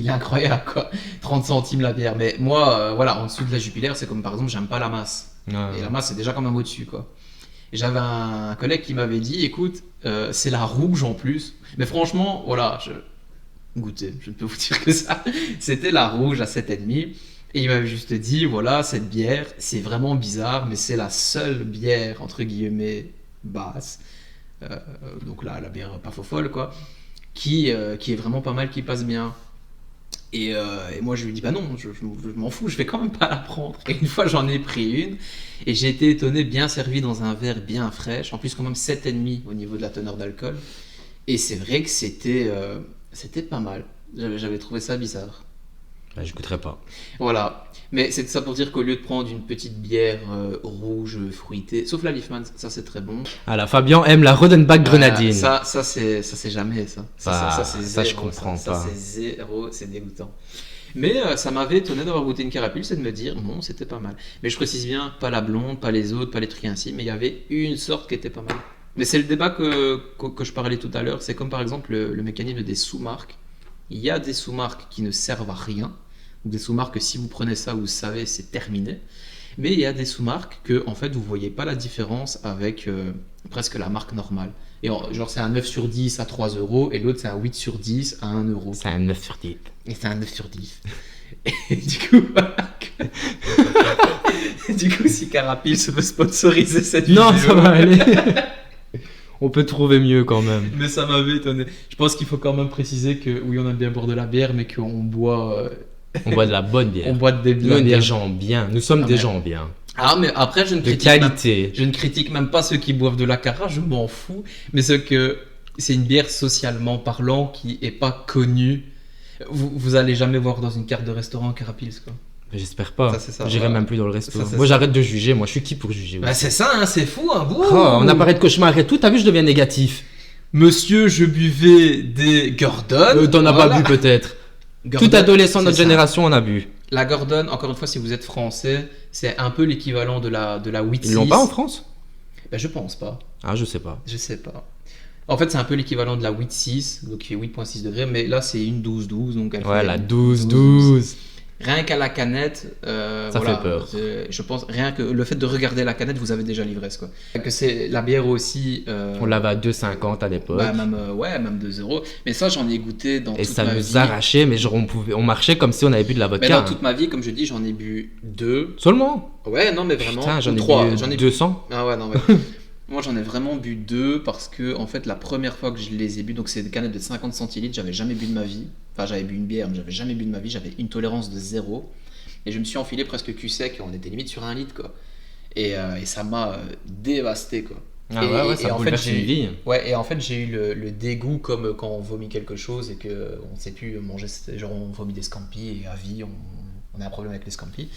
incroyable quoi. 30 centimes la bière, mais moi voilà, en dessous de la Jupiler c'est comme par exemple j'aime pas la masse et la masse c'est déjà quand même au-dessus quoi. Et j'avais un collègue qui m'avait dit écoute c'est la rouge en plus, mais franchement voilà, goûtez, je ne peux vous dire que ça, c'était la rouge à 7,5. Et il m'avait juste dit, voilà, cette bière, c'est vraiment bizarre, mais c'est la seule bière, entre guillemets, basse, donc là, la bière pas folle, quoi, qui est vraiment pas mal, qui passe bien. Et moi, je lui dis, bah non, je m'en fous, je vais quand même pas la prendre. Et une fois, j'en ai pris une, et j'ai été étonné, bien servi dans un verre bien fraîche, en plus quand même 7,5 au niveau de la teneur d'alcool. Et c'est vrai que c'était pas mal. J'avais trouvé ça bizarre. Bah, je goûterai pas. Voilà, mais c'est ça pour dire qu'au lieu de prendre une petite bière rouge fruitée, sauf la Leafman, ça c'est très bon. Alors, Fabien aime la Rodenbach grenadine. Ça c'est jamais ça. C'est ça, je zéro, comprends ça, pas. Ça c'est zéro, c'est dégoûtant. Mais ça m'avait étonné d'avoir goûté une carapule, c'est de me dire bon c'était pas mal. Mais je précise bien, pas la blonde, pas les autres, pas les trucs ainsi, mais il y avait une sorte qui était pas mal. Mais c'est le débat que je parlais tout à l'heure, c'est comme par exemple le mécanisme des sous-marques. Il y a des sous-marques qui ne servent à rien. Des sous-marques que si vous prenez ça, vous savez, c'est terminé. Mais il y a des sous-marques que en fait vous voyez pas la différence avec presque la marque normale. Et genre c'est un 9 sur 10 à 3 euros et l'autre c'est un 8 sur 10 à 1 euro. C'est un 9 sur 10. Et c'est un 9 sur 10. Et du coup, voilà. Du coup, si Carapil se veut sponsoriser cette vidéo. Non, ça va aller. On peut trouver mieux quand même. Mais ça m'avait étonné. Je pense qu'il faut quand même préciser que oui, on aime bien boire de la bière, mais qu'on boit. On boit de la bonne bière. On boit de Nous, la on est bière. des gens bien. Nous sommes Ah, des mais- gens bien. Ah, mais après, je ne De critique même qualité. Je ne critique même pas ceux qui boivent de la cara, je m'en fous. Mais ce que c'est une bière socialement parlant qui est pas connue. Vous allez jamais voir dans une carte de restaurant Carapils quoi. J'espère pas. Ça, c'est ça, J'irai voilà. même plus dans le resto. Ça, c'est Moi, ça. j'arrête de juger. Moi, je suis qui pour juger Bah aussi. c'est ça, hein, c'est fou, hein. Oh, on a parlé de cauchemar et tout. T'as vu, je deviens négatif. Monsieur, je buvais des Gordon. T'en as Voilà. pas bu peut-être. Gordon, Tout adolescent de notre c'est ça. génération en a bu. La Gordon, encore une fois, si vous êtes français, c'est un peu l'équivalent de la 8-6. Ils l'ont pas en France? Bah, je pense pas. Ah, je sais pas. Je sais pas. En fait, c'est un peu l'équivalent de la 8-6, donc qui fait 8,6 degrés, mais là, c'est une 12-12. Donc elle Ouais, fait la 12-12. Rien qu'à la canette, Ça voilà, fait peur. Je pense, rien que le fait de regarder la canette, vous avez déjà l'ivresse, quoi. Que c'est la bière aussi. On l'avait à 2,50 à l'époque. Bah, même, même 2 euros. Mais ça, j'en ai goûté dans Et toute ça ma nous vie. arrachait, mais genre on marchait comme si on avait bu de la Mais vodka. dans toute ma vie, comme je dis, j'en ai bu 2. Seulement. Ouais, non, mais vraiment. Putain, j'en ai 3. bu J'en ai bu 200. Ah ouais, non, ouais. Moi, j'en ai vraiment bu 2 parce que, en fait, la première fois que je les ai bu, donc c'est des canettes de 50 centilitres, j'avais jamais bu de ma vie. Enfin, j'avais bu une bière, mais j'avais jamais bu de ma vie. J'avais une tolérance de 0. Et je me suis enfilé presque cul sec. On était limite sur 1 litre, quoi. Et ça m'a dévasté, quoi. Ah Et- ouais, et ça en bouleverse fait, j'ai- une vie. Ouais, et en fait, j'ai eu le dégoût comme quand on vomit quelque chose et qu'on ne sait plus manger. Genre, on vomit des scampi et à vie, on a un problème avec les scampi.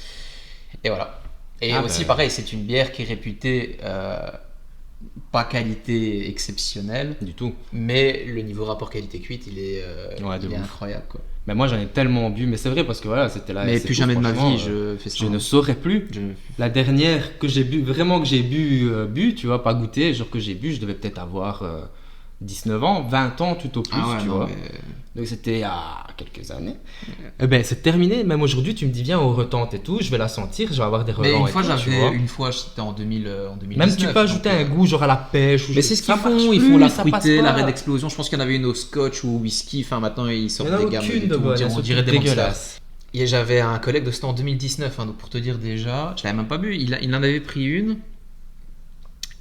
Et voilà. Et Ah aussi, bah. pareil, c'est une bière qui est réputée pas qualité exceptionnelle, Du tout. mais le niveau rapport qualité-cuite, il est Ouais, de il est ouf. incroyable, quoi. Mais moi, j'en ai tellement bu, mais c'est vrai parce que voilà, c'était là. Mais c'est plus tout, jamais de ma franchement, vie, je fais ça. je ne saurais plus. La dernière que j'ai bu, vraiment que j'ai bu, tu vois, pas goûté, genre que j'ai bu, je devais peut-être avoir 19 ans, 20 ans tout au plus, Ah ouais, tu non, vois. mais... Donc c'était il y a quelques années. Eh ben c'est terminé, même aujourd'hui tu me dis viens on retente et tout, je vais la sentir, je vais avoir des Mais relents une et fois, tout, tu vois. c'était en 2019. Même tu peux ajouter un goût genre à la pêche ou Mais c'est ce qu'ils ça marche font, ils plus, font la ça passe fruitée, pas. l'arrêt d'explosion. Je pense qu'il y en avait une au scotch ou au whisky. Enfin, maintenant ils Il y sortent en a des gammes aucune et de tout. bonne, elles On sont dirait toutes des monsters. dégueulasses. Et j'avais un collègue de c'était en 2019, hein, donc pour te dire déjà, je l'avais même pas bu. Il en avait pris une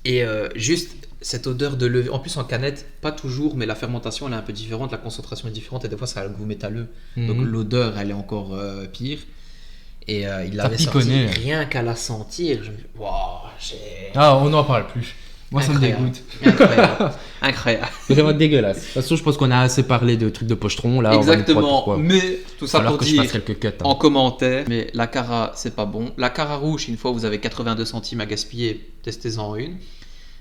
et juste cette odeur de levure. En plus en canette, pas toujours, mais la fermentation elle est un peu différente, la concentration est différente et des fois ça a le goût métalleux. Donc l'odeur elle est encore pire. Et il l'avait sorti piconné. rien qu'à la sentir. Je me dis, waouh, j'ai. Ah on n'en parle plus. Moi ça me Incroyable. dégoûte. Incroyable. Incroyable. Vraiment dégueulasse. De toute façon je pense qu'on a assez parlé de trucs de pochetron là. On va nous prendre Exactement. pourquoi. Mais tout ça Alors pour que je dire fasse quelques cuts. en commentaire. Mais la cara, c'est pas bon. La cara rouge, une fois vous avez 82 centimes à gaspiller, testez-en une.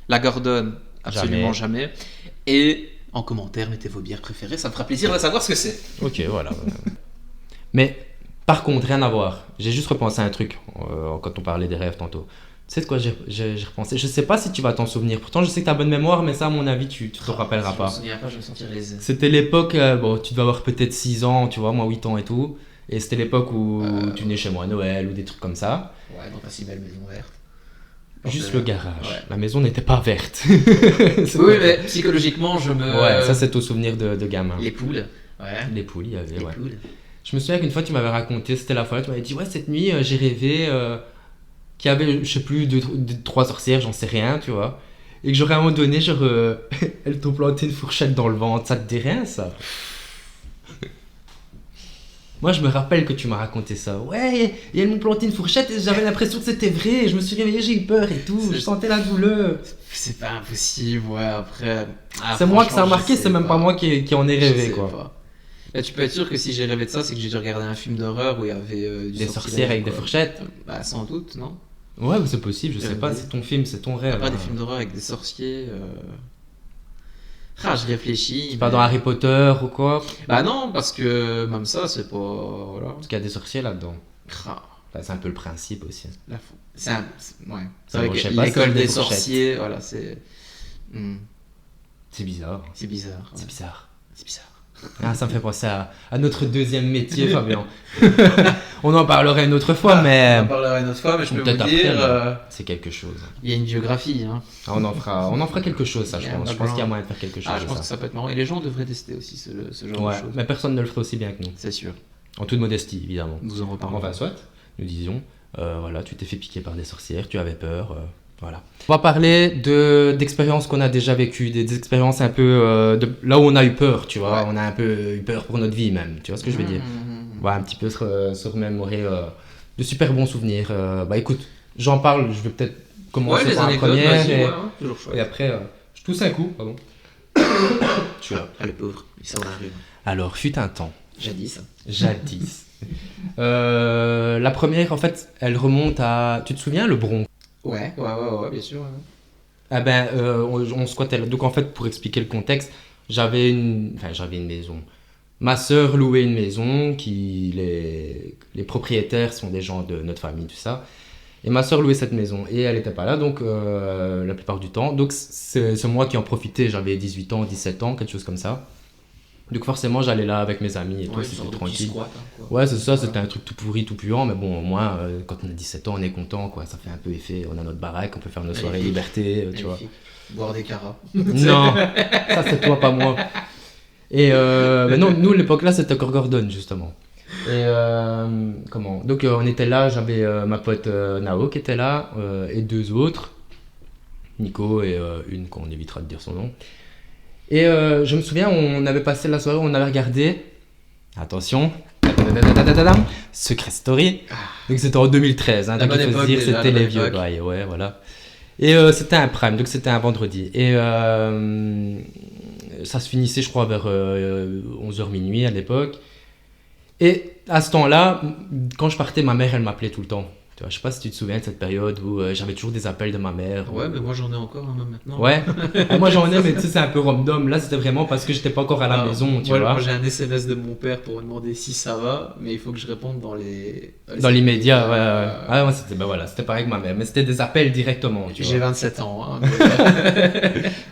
La Gordon, absolument jamais. Et en commentaire, mettez vos bières préférées. Ça me fera plaisir de savoir ce que c'est. Ok, voilà. Mais par contre, rien à voir. J'ai juste repensé à un truc quand on parlait des rêves tantôt. Tu sais de quoi j'ai repensé? Je sais pas si tu vas t'en souvenir. Pourtant, je sais que t'as bonne mémoire, mais ça, à mon avis, tu te rappelleras pas. Je me souviens pas, je vais sentir les ailes. C'était l'époque, bon, tu devais avoir peut-être 6 ans, tu vois, moi 8 ans et tout. Et c'était l'époque où tu venais chez moi à Noël ou des trucs comme ça. Ouais, dans ta si belle maison verte. Juste de- le garage. ouais. La maison n'était pas verte. Oui, mais psychologiquement, je me. Ouais, ça c'est au souvenir de gamin. Les poules. Ouais. Les poules, il y avait, Les ouais. poules. Je me souviens qu'une fois tu m'avais raconté, c'était la fois, tu m'avais dit ouais cette nuit j'ai rêvé qu'il y avait je sais plus 3 sorcières, j'en sais rien, tu vois. Et que j'aurais à un moment donné genre elles t'ont planté une fourchette dans le ventre, ça te dit rien ça? Moi je me rappelle que tu m'as raconté ça. Ouais, et elles m'ont planté une fourchette et j'avais l'impression que c'était vrai, et je me suis réveillé, j'ai eu peur et tout, je sentais la douleur. C'est pas impossible, ouais, après. C'est moi que ça a franchement, marqué, je c'est même sais pas moi qui en ai Je rêvé sais quoi. pas. Là, tu peux être sûr que si j'ai rêvé de ça, c'est que j'ai dû regarder un film d'horreur où il y avait Des sorcières avec des fourchettes? Bah, sans doute, non? Ouais, c'est possible, je sais pas, Rêver. c'est ton film, c'est ton rêve. Après, des hein. films d'horreur avec des sorciers. Ah, je réfléchis. C'est pas mais- dans Harry Potter ou quoi? Bah, non, parce que même ça, c'est pas. Voilà. Parce qu'il y a des sorciers là-dedans. Ah, Enfin, c'est un peu le principe aussi. C'est un. Ouais. C'est Bon, vrai je sais que pas, l'école c'est des des fourchettes. sorciers, voilà, c'est. C'est bizarre. C'est bizarre. ouais. C'est bizarre. C'est bizarre. Ah, ça me fait penser à notre deuxième métier, Fabien. On en parlera une autre fois, mais On parlera une autre fois, mais je peux peut-être vous dire. après, c'est quelque chose. Il y a une biographie, hein. Ah, on en fera quelque chose, ça, je Il y a un pense. Je pense qu'il y a background. moyen de faire quelque chose Ah, je de pense ça. que ça peut être marrant. Et les gens devraient tester aussi ce genre Ouais, de choses. mais personne ne le ferait aussi bien que nous. C'est sûr. En toute modestie, évidemment. Nous en reparlons. Enfin, soit, nous disions, voilà, tu t'es fait piquer par des sorcières, tu avais peur, voilà. On va parler d'expériences qu'on a déjà vécues, des expériences un peu de là où on a eu peur, tu vois. Ouais. On a un peu eu peur pour notre vie même, tu vois ce que je veux dire. On va un petit peu se remémorer de super bons souvenirs. Bah écoute, j'en parle, je vais peut-être Ouais, commencer les par la anecdotes, première vas-y, et, ouais, hein, toujours chouette. et après, je tousse un coup, pardon. Je suis là. Ah, le pauvre, il sort d'un rhume. Alors, fut un temps. Jadis. Jadis. La première, en fait, elle remonte à. Tu te souviens, le Bronx? Ouais, bien sûr. ouais. Ah ben, on squattait là. Donc, en fait, pour expliquer le contexte, j'avais une maison. Ma sœur louait une maison, les propriétaires sont des gens de notre famille, tout ça. Et ma sœur louait cette maison et elle n'était pas là, donc la plupart du temps. Donc, c'est moi qui en profitais. J'avais 18 ans, 17 ans, quelque chose comme ça. Donc, forcément, j'allais là avec mes amis et tout, Ouais, une c'était sorte de petit tranquille. squat, hein, quoi. Ouais, c'est ça, c'était un truc tout pourri, tout puant, mais bon, au moins, quand on a 17 ans, on est content, quoi. Ça fait un peu effet, on a notre baraque, on peut faire nos soirées Magnifique. liberté, tu vois. Magnifique. Boire des caras. Non, ça c'est toi, pas moi. Et mais non, nous, à l'époque là, c'était encore Gordon, justement. Et comment? Donc, on était là, j'avais ma pote Nao qui était là, et 2 autres, Nico et une qu'on évitera de dire son nom. Et je me souviens, on avait passé la soirée, on avait regardé. Attention. Secret Story. Donc c'était en 2013. Hein, La donc bonne il faut se époque dire déjà, c'était la les bonne vieux époque. bails. Ouais, voilà. Et c'était un prime, donc c'était un vendredi. Et ça se finissait, je crois, vers 11h minuit à l'époque. Et à ce temps-là, quand je partais, ma mère, elle m'appelait tout le temps. Tu vois, je sais pas si tu te souviens de cette période où j'avais toujours des appels de ma mère. Ouais, mais moi j'en ai encore même maintenant. Ouais, moi j'en ai, mais tu sais, c'est un peu random. Là, c'était vraiment parce que j'étais pas encore à la maison, tu vois. Moi j'ai un SMS de mon père pour me demander si ça va, mais il faut que je réponde dans les. Dans l'immédiat, ouais. Ah, moi, c'était, ben voilà, c'était pareil avec ma mère, mais c'était des appels directement, tu J'ai vois. 27 ans. Hein,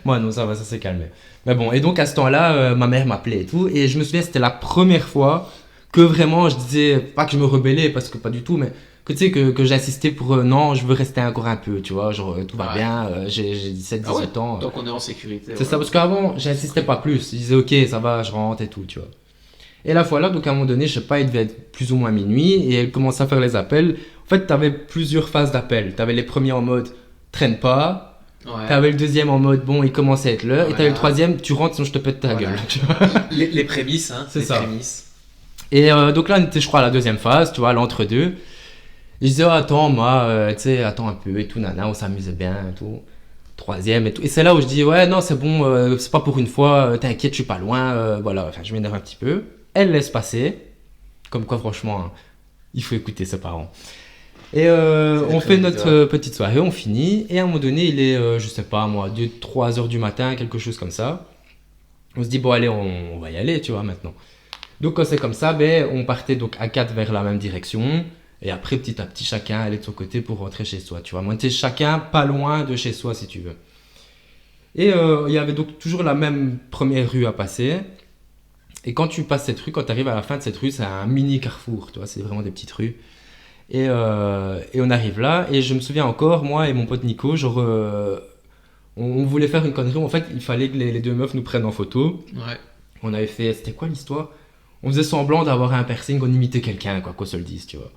Moi, non, ça va, ça s'est calmé. Mais bon, et donc à ce temps-là, ma mère m'appelait et tout, et je me souviens, c'était la première fois que vraiment je disais, pas que je me rebellais, parce que pas du tout, mais que tu sais, que j'insistais pour non, je veux rester encore un peu, tu vois, genre tout va bien, j'ai 17-18 ans. Tant qu'on est en sécurité. C'est ça, parce qu'avant, j'insistais pas plus, je disais ok, ça va, je rentre et tout, tu vois. Et la fois là, donc à un moment donné, je sais pas, il devait être plus ou moins minuit, et elle commençait à faire les appels. En fait, t'avais plusieurs phases d'appels. T'avais les premiers en mode traîne pas. Ouais. T'avais le deuxième en mode bon, il commence à être l'heure. Et Voilà. t'avais le troisième, tu rentres sinon je te pète ta Voilà. gueule. Tu vois. Les prémices, hein. C'est les ça. Prémices. Et donc là, on était, je crois, à la deuxième phase, tu vois, à l'entre-deux. Et je disais, oh, attends, moi, tu sais, attends un peu et tout, nana, on s'amusait bien et tout. Troisième et tout. Et c'est là où je dis, ouais, non, c'est bon, c'est pas pour une fois, t'inquiète, je suis pas loin, voilà. Enfin, je m'énerve un petit peu. Elle laisse passer. Comme quoi, franchement, hein, il faut écouter ses parents. Et on fait notre petite soirée, on finit. Et à un moment donné, il est, je sais pas moi, 2-3 heures du matin, quelque chose comme ça. On se dit, bon, allez, on va y aller, tu vois, maintenant. Donc, quand c'est comme ça, ben, on partait donc à 4 vers la même direction. Et après, petit à petit, chacun allait de son côté pour rentrer chez soi, tu vois. Monter chacun pas loin de chez soi, si tu veux. Et il y avait donc toujours la même première rue à passer. Et quand tu passes cette rue, quand tu arrives à la fin de cette rue, c'est un mini carrefour, tu vois, c'est vraiment des petites rues. Et on arrive là, et je me souviens encore, moi et mon pote Nico, genre, on voulait faire une connerie. En fait, il fallait que les deux meufs nous prennent en photo. Ouais. On avait fait, c'était quoi l'histoire? On faisait semblant d'avoir un piercing, on imitait quelqu'un, quoi, qu'on se le dise, tu vois.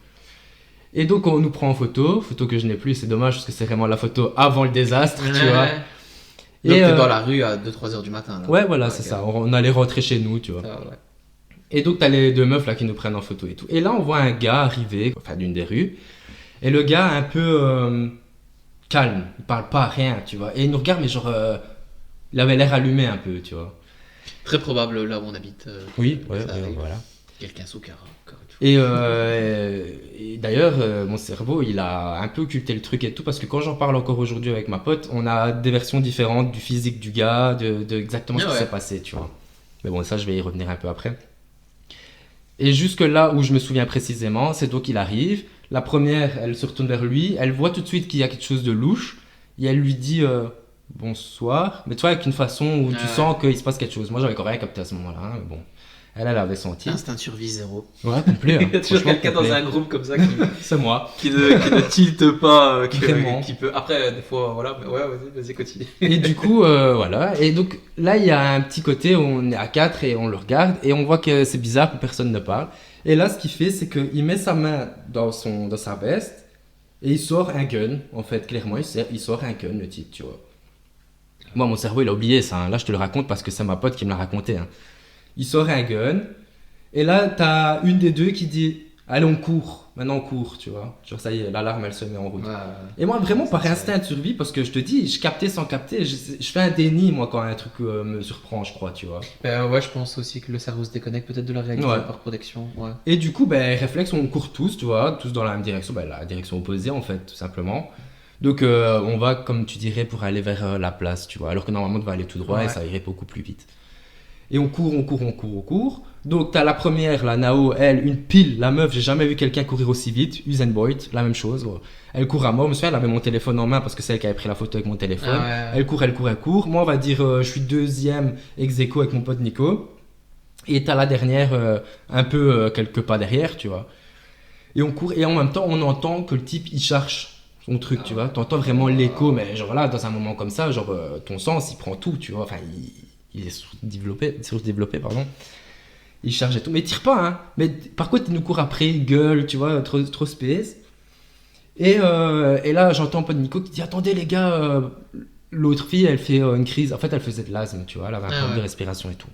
Et donc, on nous prend en photo que je n'ai plus, c'est dommage, parce que c'est vraiment la photo avant le désastre, tu vois. Donc Et t'es dans la rue à 2-3 heures du matin. Là. ouais, voilà, Ouais, c'est ok. ça. On allait rentrer chez nous, tu vois. Ça, ouais. Et donc, t'as les deux meufs là qui nous prennent en photo et tout. Et là, on voit un gars arriver, enfin d'une des rues. Et le gars, un peu calme, il parle pas à rien, tu vois. Et il nous regarde, mais genre, il avait l'air allumé un peu, tu vois. Très probable là où on habite. Oui, ça ouais, arrive. voilà. Quelqu'un sous carreau. encore une fois. Et d'ailleurs, mon cerveau, il a un peu occulté le truc et tout, parce que quand j'en parle encore aujourd'hui avec ma pote, on a des versions différentes du physique du gars, de exactement ce qui Ouais. s'est passé, tu vois. Mais bon, ça, je vais y revenir un peu après. Et jusque là où je me souviens précisément, c'est donc il arrive. La première, elle se retourne vers lui, elle voit tout de suite qu'il y a quelque chose de louche, et elle lui dit bonsoir, mais tu vois, avec une façon où tu Ouais. sens qu'il se passe quelque chose. Moi, j'avais encore rien capté à ce moment-là, hein, mais bon. Elle avait senti. Instinct de survie zéro. Ouais, complet. Hein. Il y a toujours Franchement, quelqu'un dans complet. un groupe comme ça C'est moi. qui ne tilte pas, Vraiment. qui peut. Après, des fois, voilà, mais ouais, vas-y, continue. Et du coup, voilà. Et donc là, il y a un petit côté où on est à 4 et on le regarde et on voit que c'est bizarre que personne ne parle. Et là, ce qu'il fait, c'est qu'il met sa main dans sa veste et il sort un gun. En fait, clairement, il sort un gun, le type, tu vois. Moi, mon cerveau, il a oublié ça. Hein. Là, je te le raconte parce que c'est ma pote qui me l'a raconté. Hein. Il sort un gun. Et là, t'as une des deux qui dit allez, on court. Maintenant, on court, tu vois. Genre, ça y est, l'alarme, elle se met en route. Ouais. Et moi, vraiment, par instinct de survie, parce que je te dis, je captais sans capter, je fais un déni, moi, quand un truc me surprend, je crois, tu vois. Ouais, je pense aussi que le cerveau se déconnecte peut-être de la réalité Ouais. par protection. Ouais. Et du coup, ben, réflexe, on court tous, tu vois, tous dans la même direction, ben, la direction opposée, en fait, tout simplement. Donc, on va, comme tu dirais, pour aller vers la place, tu vois, alors que normalement, on devait aller tout droit et Ouais. ça irait beaucoup plus vite. Et on court. Donc, t'as la première, la Nao, elle, une pile, la meuf, j'ai jamais vu quelqu'un courir aussi vite. Usain Bolt, la même chose. Gros. Elle court à mort. Je me souviens, elle avait mon téléphone en main parce que c'est elle qui avait pris la photo avec mon téléphone. Ah ouais. Elle court. Moi, on va dire, je suis deuxième ex aequo avec mon pote Nico. Et t'as la dernière, un peu quelques pas derrière, tu vois. Et on court, et en même temps, on entend que le type, il cherche son truc, tu vois. T'entends vraiment l'écho, mais genre là, dans un moment comme ça, genre, ton sens, il prend tout, tu vois. Enfin, il est sous-développé, pardon. Il charge et tout, mais il tire pas, hein. Mais par contre, il nous court après, il gueule, tu vois, trop space. Et là, j'entends un peu de Nico qui dit attendez, les gars, l'autre fille, elle fait une crise. En fait, elle faisait de l'asthme, tu vois, elle avait un problème de respiration et tout.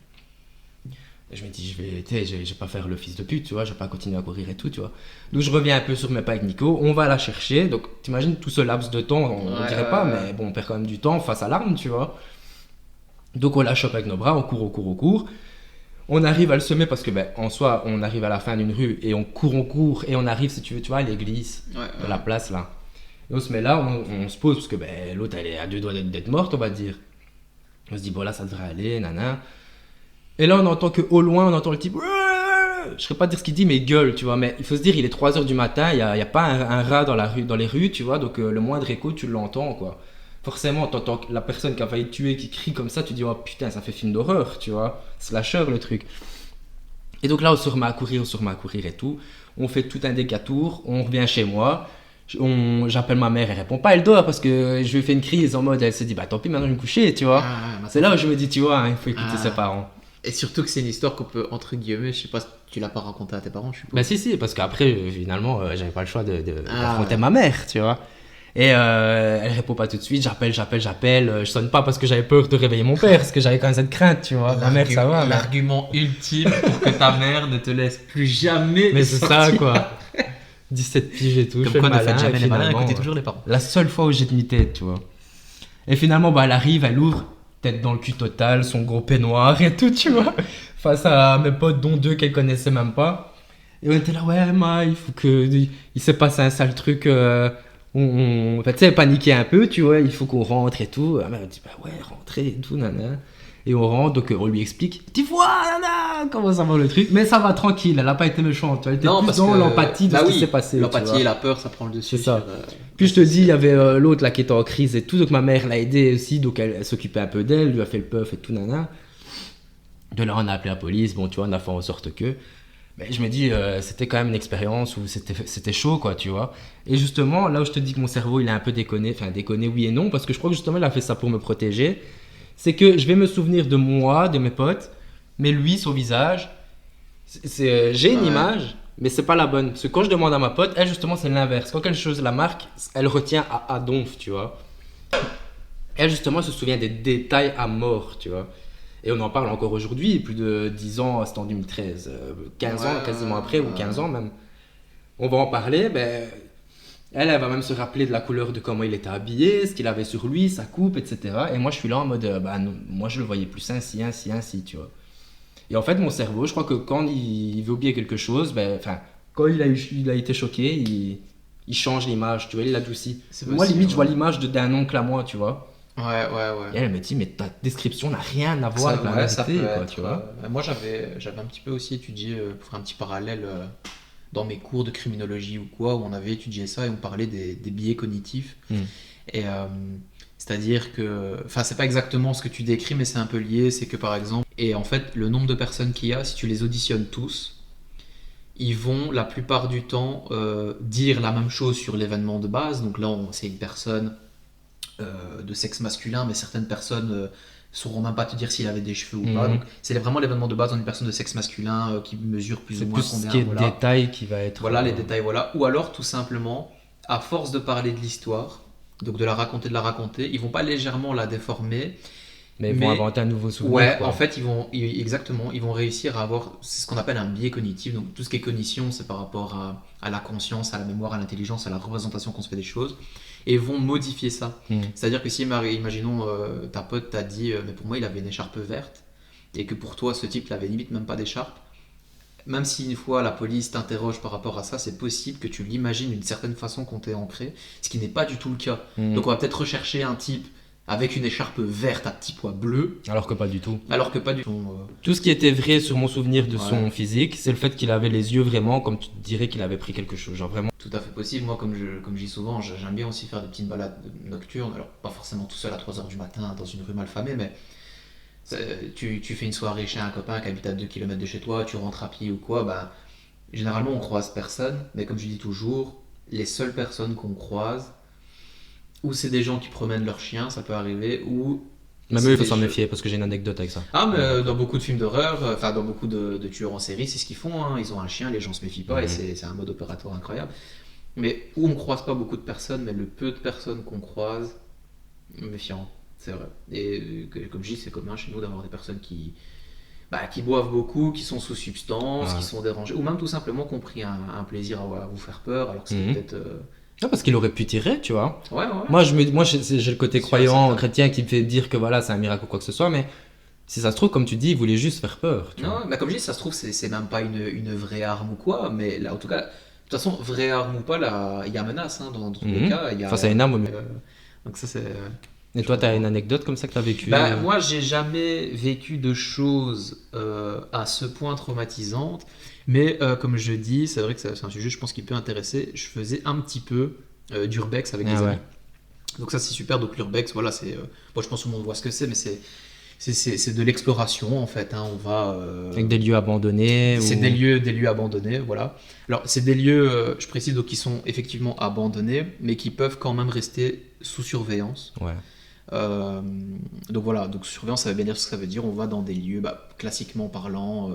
Et je me dis, je vais pas faire le fils de pute, tu vois, je vais pas continuer à courir et tout, tu vois. Donc, je reviens un peu sur mes pas avec Nico, on va la chercher. Donc, t'imagines tout ce laps de temps, on dirait pas, mais bon, on perd quand même du temps face à l'arme, tu vois. Donc, on la chope avec nos bras, on court. On arrive à le semer parce que, en soi, on arrive à la fin d'une rue et on court et on arrive, si tu veux, tu vois, à l'église de la place là. Et on se met là, on se pose parce que l'autre elle est à 2 doigts d'être morte, on va dire. On se dit, bon là, ça devrait aller, nana. Et là, on entend qu'au loin, on entend le type. Je ne saurais pas dire ce qu'il dit, mais il gueule, tu vois. Mais il faut se dire, il est 3h du matin, il n'y a pas un rat dans les rues, tu vois. Donc le moindre écho, tu l'entends, quoi. Forcément, t'entends la personne qui a failli te tuer, qui crie comme ça, tu dis, oh putain, ça fait film d'horreur, tu vois. Slasher, le truc. Et donc là, on se remet à courir et tout. On fait tout un décatour, on revient chez moi. J'appelle ma mère, elle répond pas, elle dort parce que je lui ai fait une crise en mode, elle se dit, bah tant pis, maintenant je vais me coucher, tu vois. C'est là où je me dis, tu vois, hein, il faut écouter ses parents. Et surtout que c'est une histoire qu'on peut, entre guillemets, je sais pas si tu l'as pas raconté à tes parents, je suppose. Bah si, parce qu'après, finalement, j'avais pas le choix d'affronter ma mère, tu vois. Et elle répond pas tout de suite, j'appelle, je sonne pas parce que j'avais peur de réveiller mon père, parce que j'avais quand même cette crainte, tu vois. Ma mère, ça va. L'argument ultime pour que ta mère ne te laisse plus jamais. Mais c'est ça, quoi. 17 piges et tout, comme je fais quoi, le malin, ne faites jamais les malins, finalement, écoutez toujours les parents. La seule fois où j'ai tenu tête, tu vois. Et finalement, elle arrive, elle ouvre, tête dans le cul total, son gros peignoir et tout, tu vois. Face à mes potes, dont 2 qu'elle connaissait même pas. Et on était là, ouais, il faut que. Il s'est passé un sale truc. Tu sais, paniqué un peu, tu vois, il faut qu'on rentre et tout. Ma mère dit, bah ouais, rentrer et tout, nana. Et on rentre, donc on lui explique, tu vois, nana, comment ça va le truc. Mais ça va tranquille, elle a pas été méchante, tu vois, elle était plus dans l'empathie de ce qui s'est passé. L'empathie et la peur, ça prend le dessus. C'est ça. Puis je te dis, il y avait l'autre là qui était en crise et tout, donc ma mère l'a aidé aussi, donc elle s'occupait un peu d'elle, lui a fait le puff et tout, nana. De là, on a appelé la police, bon, tu vois, on a fait en sorte que. Mais je me dis, c'était quand même une expérience où c'était chaud, quoi, tu vois. Et justement, là où je te dis que mon cerveau, il est un peu déconné, enfin déconné oui et non, parce que je crois que justement, il a fait ça pour me protéger, c'est que je vais me souvenir de moi, de mes potes, mais lui, son visage, j'ai une image, mais c'est pas la bonne. Parce que quand je demande à ma pote, elle, justement, c'est l'inverse. Quand quelque chose la marque, elle retient à donf, tu vois. Elle, justement, elle se souvient des détails à mort, tu vois. Et on en parle encore aujourd'hui, plus de 10 ans, c'était en 2013, 15 ans quasiment après, ou 15 ans même. On va en parler, elle va même se rappeler de la couleur de comment il était habillé, ce qu'il avait sur lui, sa coupe, etc. Et moi je suis là en mode, non, moi je le voyais plus ainsi, tu vois. Et en fait mon cerveau, je crois que quand il veut oublier quelque chose, quand il a été choqué, il change l'image, tu vois, il l'adoucit. Moi limite je vois l'image d'un oncle à moi, tu vois. Ouais. Et elle me dit, mais ta description n'a rien à voir avec la réalité, quoi, tu vois. Moi, j'avais un petit peu aussi étudié, pour faire un petit parallèle, dans mes cours de criminologie ou quoi, où on avait étudié ça et on parlait des biais cognitifs. Et c'est-à-dire que, enfin, c'est pas exactement ce que tu décris, mais c'est un peu lié. C'est que par exemple, et en fait, le nombre de personnes qu'il y a, si tu les auditionnes tous, ils vont la plupart du temps dire la même chose sur l'événement de base. Donc là, c'est une personne de sexe masculin, mais certaines personnes sauront même pas te dire s'il avait des cheveux ou pas. Donc c'est vraiment l'événement de base d'une personne de sexe masculin qui mesure plus ou moins combien. C'est plus ce qui est détail qui va être. Voilà les détails, voilà. Ou alors tout simplement, à force de parler de l'histoire, donc de la raconter, ils vont pas légèrement la déformer. Mais ils vont inventer un nouveau souvenir. Ouais, quoi. en fait, ils vont réussir à avoir, c'est ce qu'on appelle un biais cognitif. Donc tout ce qui est cognition, c'est par rapport à la conscience, à la mémoire, à l'intelligence, à la représentation qu'on se fait des choses, et vont modifier ça. C'est-à-dire que si, imaginons, ta pote t'a dit, mais pour moi, il avait une écharpe verte, et que pour toi, ce type, il avait limite même pas d'écharpe, même si une fois la police t'interroge par rapport à ça, c'est possible que tu l'imagines d'une certaine façon qu'on t'ait ancré, ce qui n'est pas du tout le cas. Donc on va peut-être rechercher un type avec une écharpe verte à petits pois bleus. Alors que pas du tout. Tout ce qui était vrai sur mon souvenir de son physique, c'est le fait qu'il avait les yeux vraiment comme tu dirais qu'il avait pris quelque chose. Genre vraiment. Tout à fait possible. Moi, comme je dis souvent, j'aime bien aussi faire des petites balades nocturnes. Alors, pas forcément tout seul à 3h du matin dans une rue malfamée, mais tu fais une soirée chez un copain qui habite à 2 km de chez toi, tu rentres à pied ou quoi, généralement on croise personne, mais comme je dis toujours, les seules personnes qu'on croise, ou c'est des gens qui promènent leurs chiens, ça peut arriver, ou... Même eux, il faut s'en méfier, parce que j'ai une anecdote avec ça. Ah, mais dans beaucoup de films d'horreur, dans beaucoup de tueurs en série, c'est ce qu'ils font, hein. Ils ont un chien, les gens se méfient pas, et c'est un mode opératoire incroyable. Mais où on croise pas beaucoup de personnes, mais le peu de personnes qu'on croise, méfiant, c'est vrai. Et comme je dis, c'est commun chez nous d'avoir des personnes qui boivent beaucoup, qui sont sous substance, qui sont dérangées, ou même tout simplement qui ont pris un plaisir à vous faire peur, alors que c'est peut-être... Non, parce qu'il aurait pu tirer, tu vois. Ouais. Moi, j'ai le côté croyant chrétien qui me fait dire que voilà, c'est un miracle ou quoi que ce soit, mais Si ça se trouve, comme tu dis, ils voulaient juste faire peur. Tu vois. Non, bah comme je dis, ça se trouve, c'est même pas une vraie arme ou quoi, mais là, en tout cas, de toute façon, vraie arme ou pas, là, il y a menace, hein, dans tous les cas. Il y a, Face à une arme. donc ça, c'est... Et toi, t'as une anecdote comme ça que t'as vécu Bah, moi, j'ai jamais vécu de choses à ce point traumatisantes, mais comme je dis, c'est vrai que c'est un sujet, je pense, qui peut intéresser. Je faisais un petit peu d'urbex avec des amis. Donc ça, c'est super. Donc l'urbex, voilà, c'est... bon, je pense que tout le monde voit ce que c'est, mais c'est de l'exploration, en fait. Hein. On va... avec des lieux abandonnés. C'est ou... des lieux abandonnés, voilà. Alors, c'est des lieux, je précise, donc, qui sont effectivement abandonnés, mais qui peuvent quand même rester sous surveillance. Ouais. Donc voilà, donc surveillance, ça veut bien dire ce que ça veut dire. On va dans des lieux, classiquement parlant,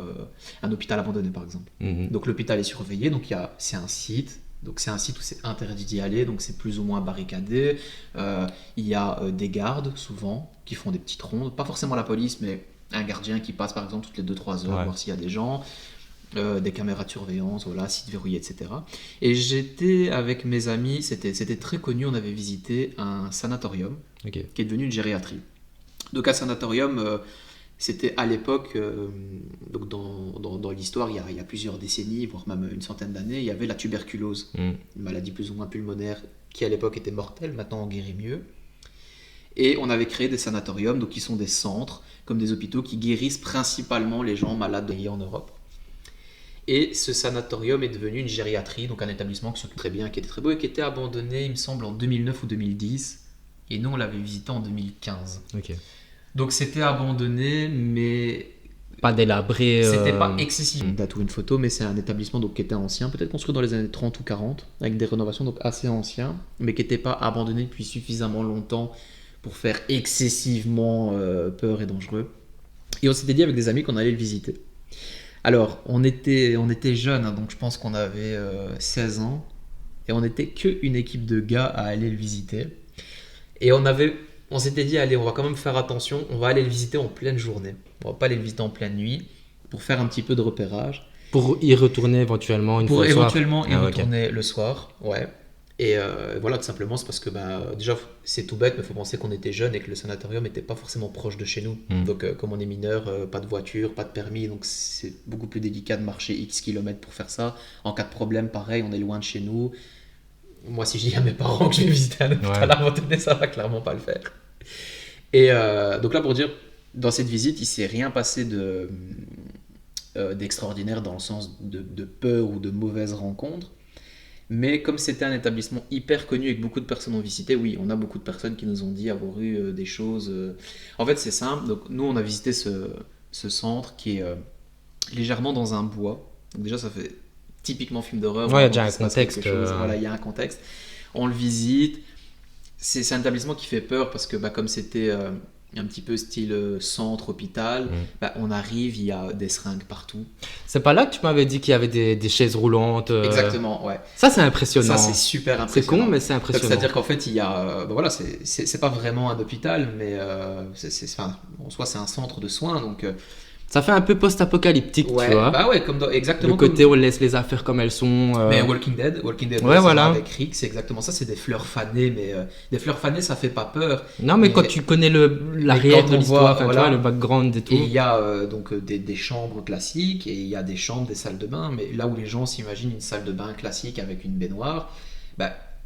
un hôpital abandonné par exemple. Donc l'hôpital est surveillé, donc c'est un site. Donc c'est un site où c'est interdit d'y aller, donc c'est plus ou moins barricadé. Il y a des gardes souvent qui font des petites rondes, pas forcément la police, mais un gardien qui passe par exemple toutes les 2-3 heures voir s'il y a des gens. Des caméras de surveillance, voilà, site verrouillé, etc. Et j'étais avec mes amis, c'était très connu, on avait visité un sanatorium qui est devenu une gériatrie. Donc un sanatorium, c'était à l'époque, donc dans l'histoire, il y a plusieurs décennies, voire même une centaine d'années, il y avait la tuberculose, une maladie plus ou moins pulmonaire qui à l'époque était mortelle, maintenant on guérit mieux. Et on avait créé des sanatoriums, donc qui sont des centres, comme des hôpitaux, qui guérissent principalement les gens malades de pays en Europe. Et ce sanatorium est devenu une gériatrie, donc un établissement qui s'occupe très bien, qui était très beau et qui était abandonné, il me semble, en 2009 ou 2010. Et nous, on l'avait visité en 2015. Donc c'était abandonné, mais... pas délabré. C'était pas excessif. Date ou une photo, mais c'est un établissement donc, qui était ancien, peut-être construit dans les années 30 ou 40, avec des rénovations donc assez anciens, mais qui n'était pas abandonné depuis suffisamment longtemps pour faire excessivement peur et dangereux. Et on s'était dit avec des amis qu'on allait le visiter. Alors, on était jeunes, hein, donc je pense qu'on avait 16 ans, et on n'était qu'une équipe de gars à aller le visiter. Et on s'était dit, allez, on va quand même faire attention, on va aller le visiter en pleine journée. On va pas aller le visiter en pleine nuit, pour faire un petit peu de repérage. Pour y retourner éventuellement une fois le soir. Pour éventuellement y retourner le soir, ouais. Et voilà, tout simplement, c'est parce que déjà, c'est tout bête, mais il faut penser qu'on était jeunes et que le sanatorium n'était pas forcément proche de chez nous. Donc, comme on est mineur, pas de voiture, pas de permis, donc c'est beaucoup plus délicat de marcher X kilomètres pour faire ça. En cas de problème, pareil, on est loin de chez nous. Moi, si je dis à mes parents que je vais visiter un hôpital abandonné, ça va clairement pas le faire. Et donc là, pour dire, dans cette visite, il s'est rien passé d'extraordinaire dans le sens de peur ou de mauvaise rencontre. Mais comme c'était un établissement hyper connu et que beaucoup de personnes ont visité, oui, on a beaucoup de personnes qui nous ont dit avoir eu des choses... En fait, c'est simple. Donc, nous, on a visité ce centre qui est légèrement dans un bois. Donc déjà, ça fait typiquement film d'horreur. Ouais, il y a déjà un contexte. Voilà, il y a un contexte. On le visite. C'est un établissement qui fait peur parce que comme c'était... un petit peu style centre-hôpital, on arrive, il y a des seringues partout. C'est pas là que tu m'avais dit qu'il y avait des chaises roulantes Exactement, ouais. Ça, c'est impressionnant. Ça, c'est super impressionnant. C'est con, mais c'est impressionnant. C'est-à-dire qu'en fait, il y a... voilà, c'est pas vraiment un hôpital, mais en soi, c'est un centre de soins, donc... Ça fait un peu post-apocalyptique, ouais, tu vois. Bah ouais, exactement. Le côté où on laisse les affaires comme elles sont. Mais Walking Dead ouais, voilà. avec Rick, c'est exactement ça. C'est des fleurs fanées, mais des fleurs fanées, ça fait pas peur. Non, mais quand tu connais l'arrière de l'histoire, tu vois, le background et tout. Et il y a donc des chambres classiques et il y a des chambres, des salles de bain. Mais là où les gens s'imaginent une salle de bain classique avec une baignoire,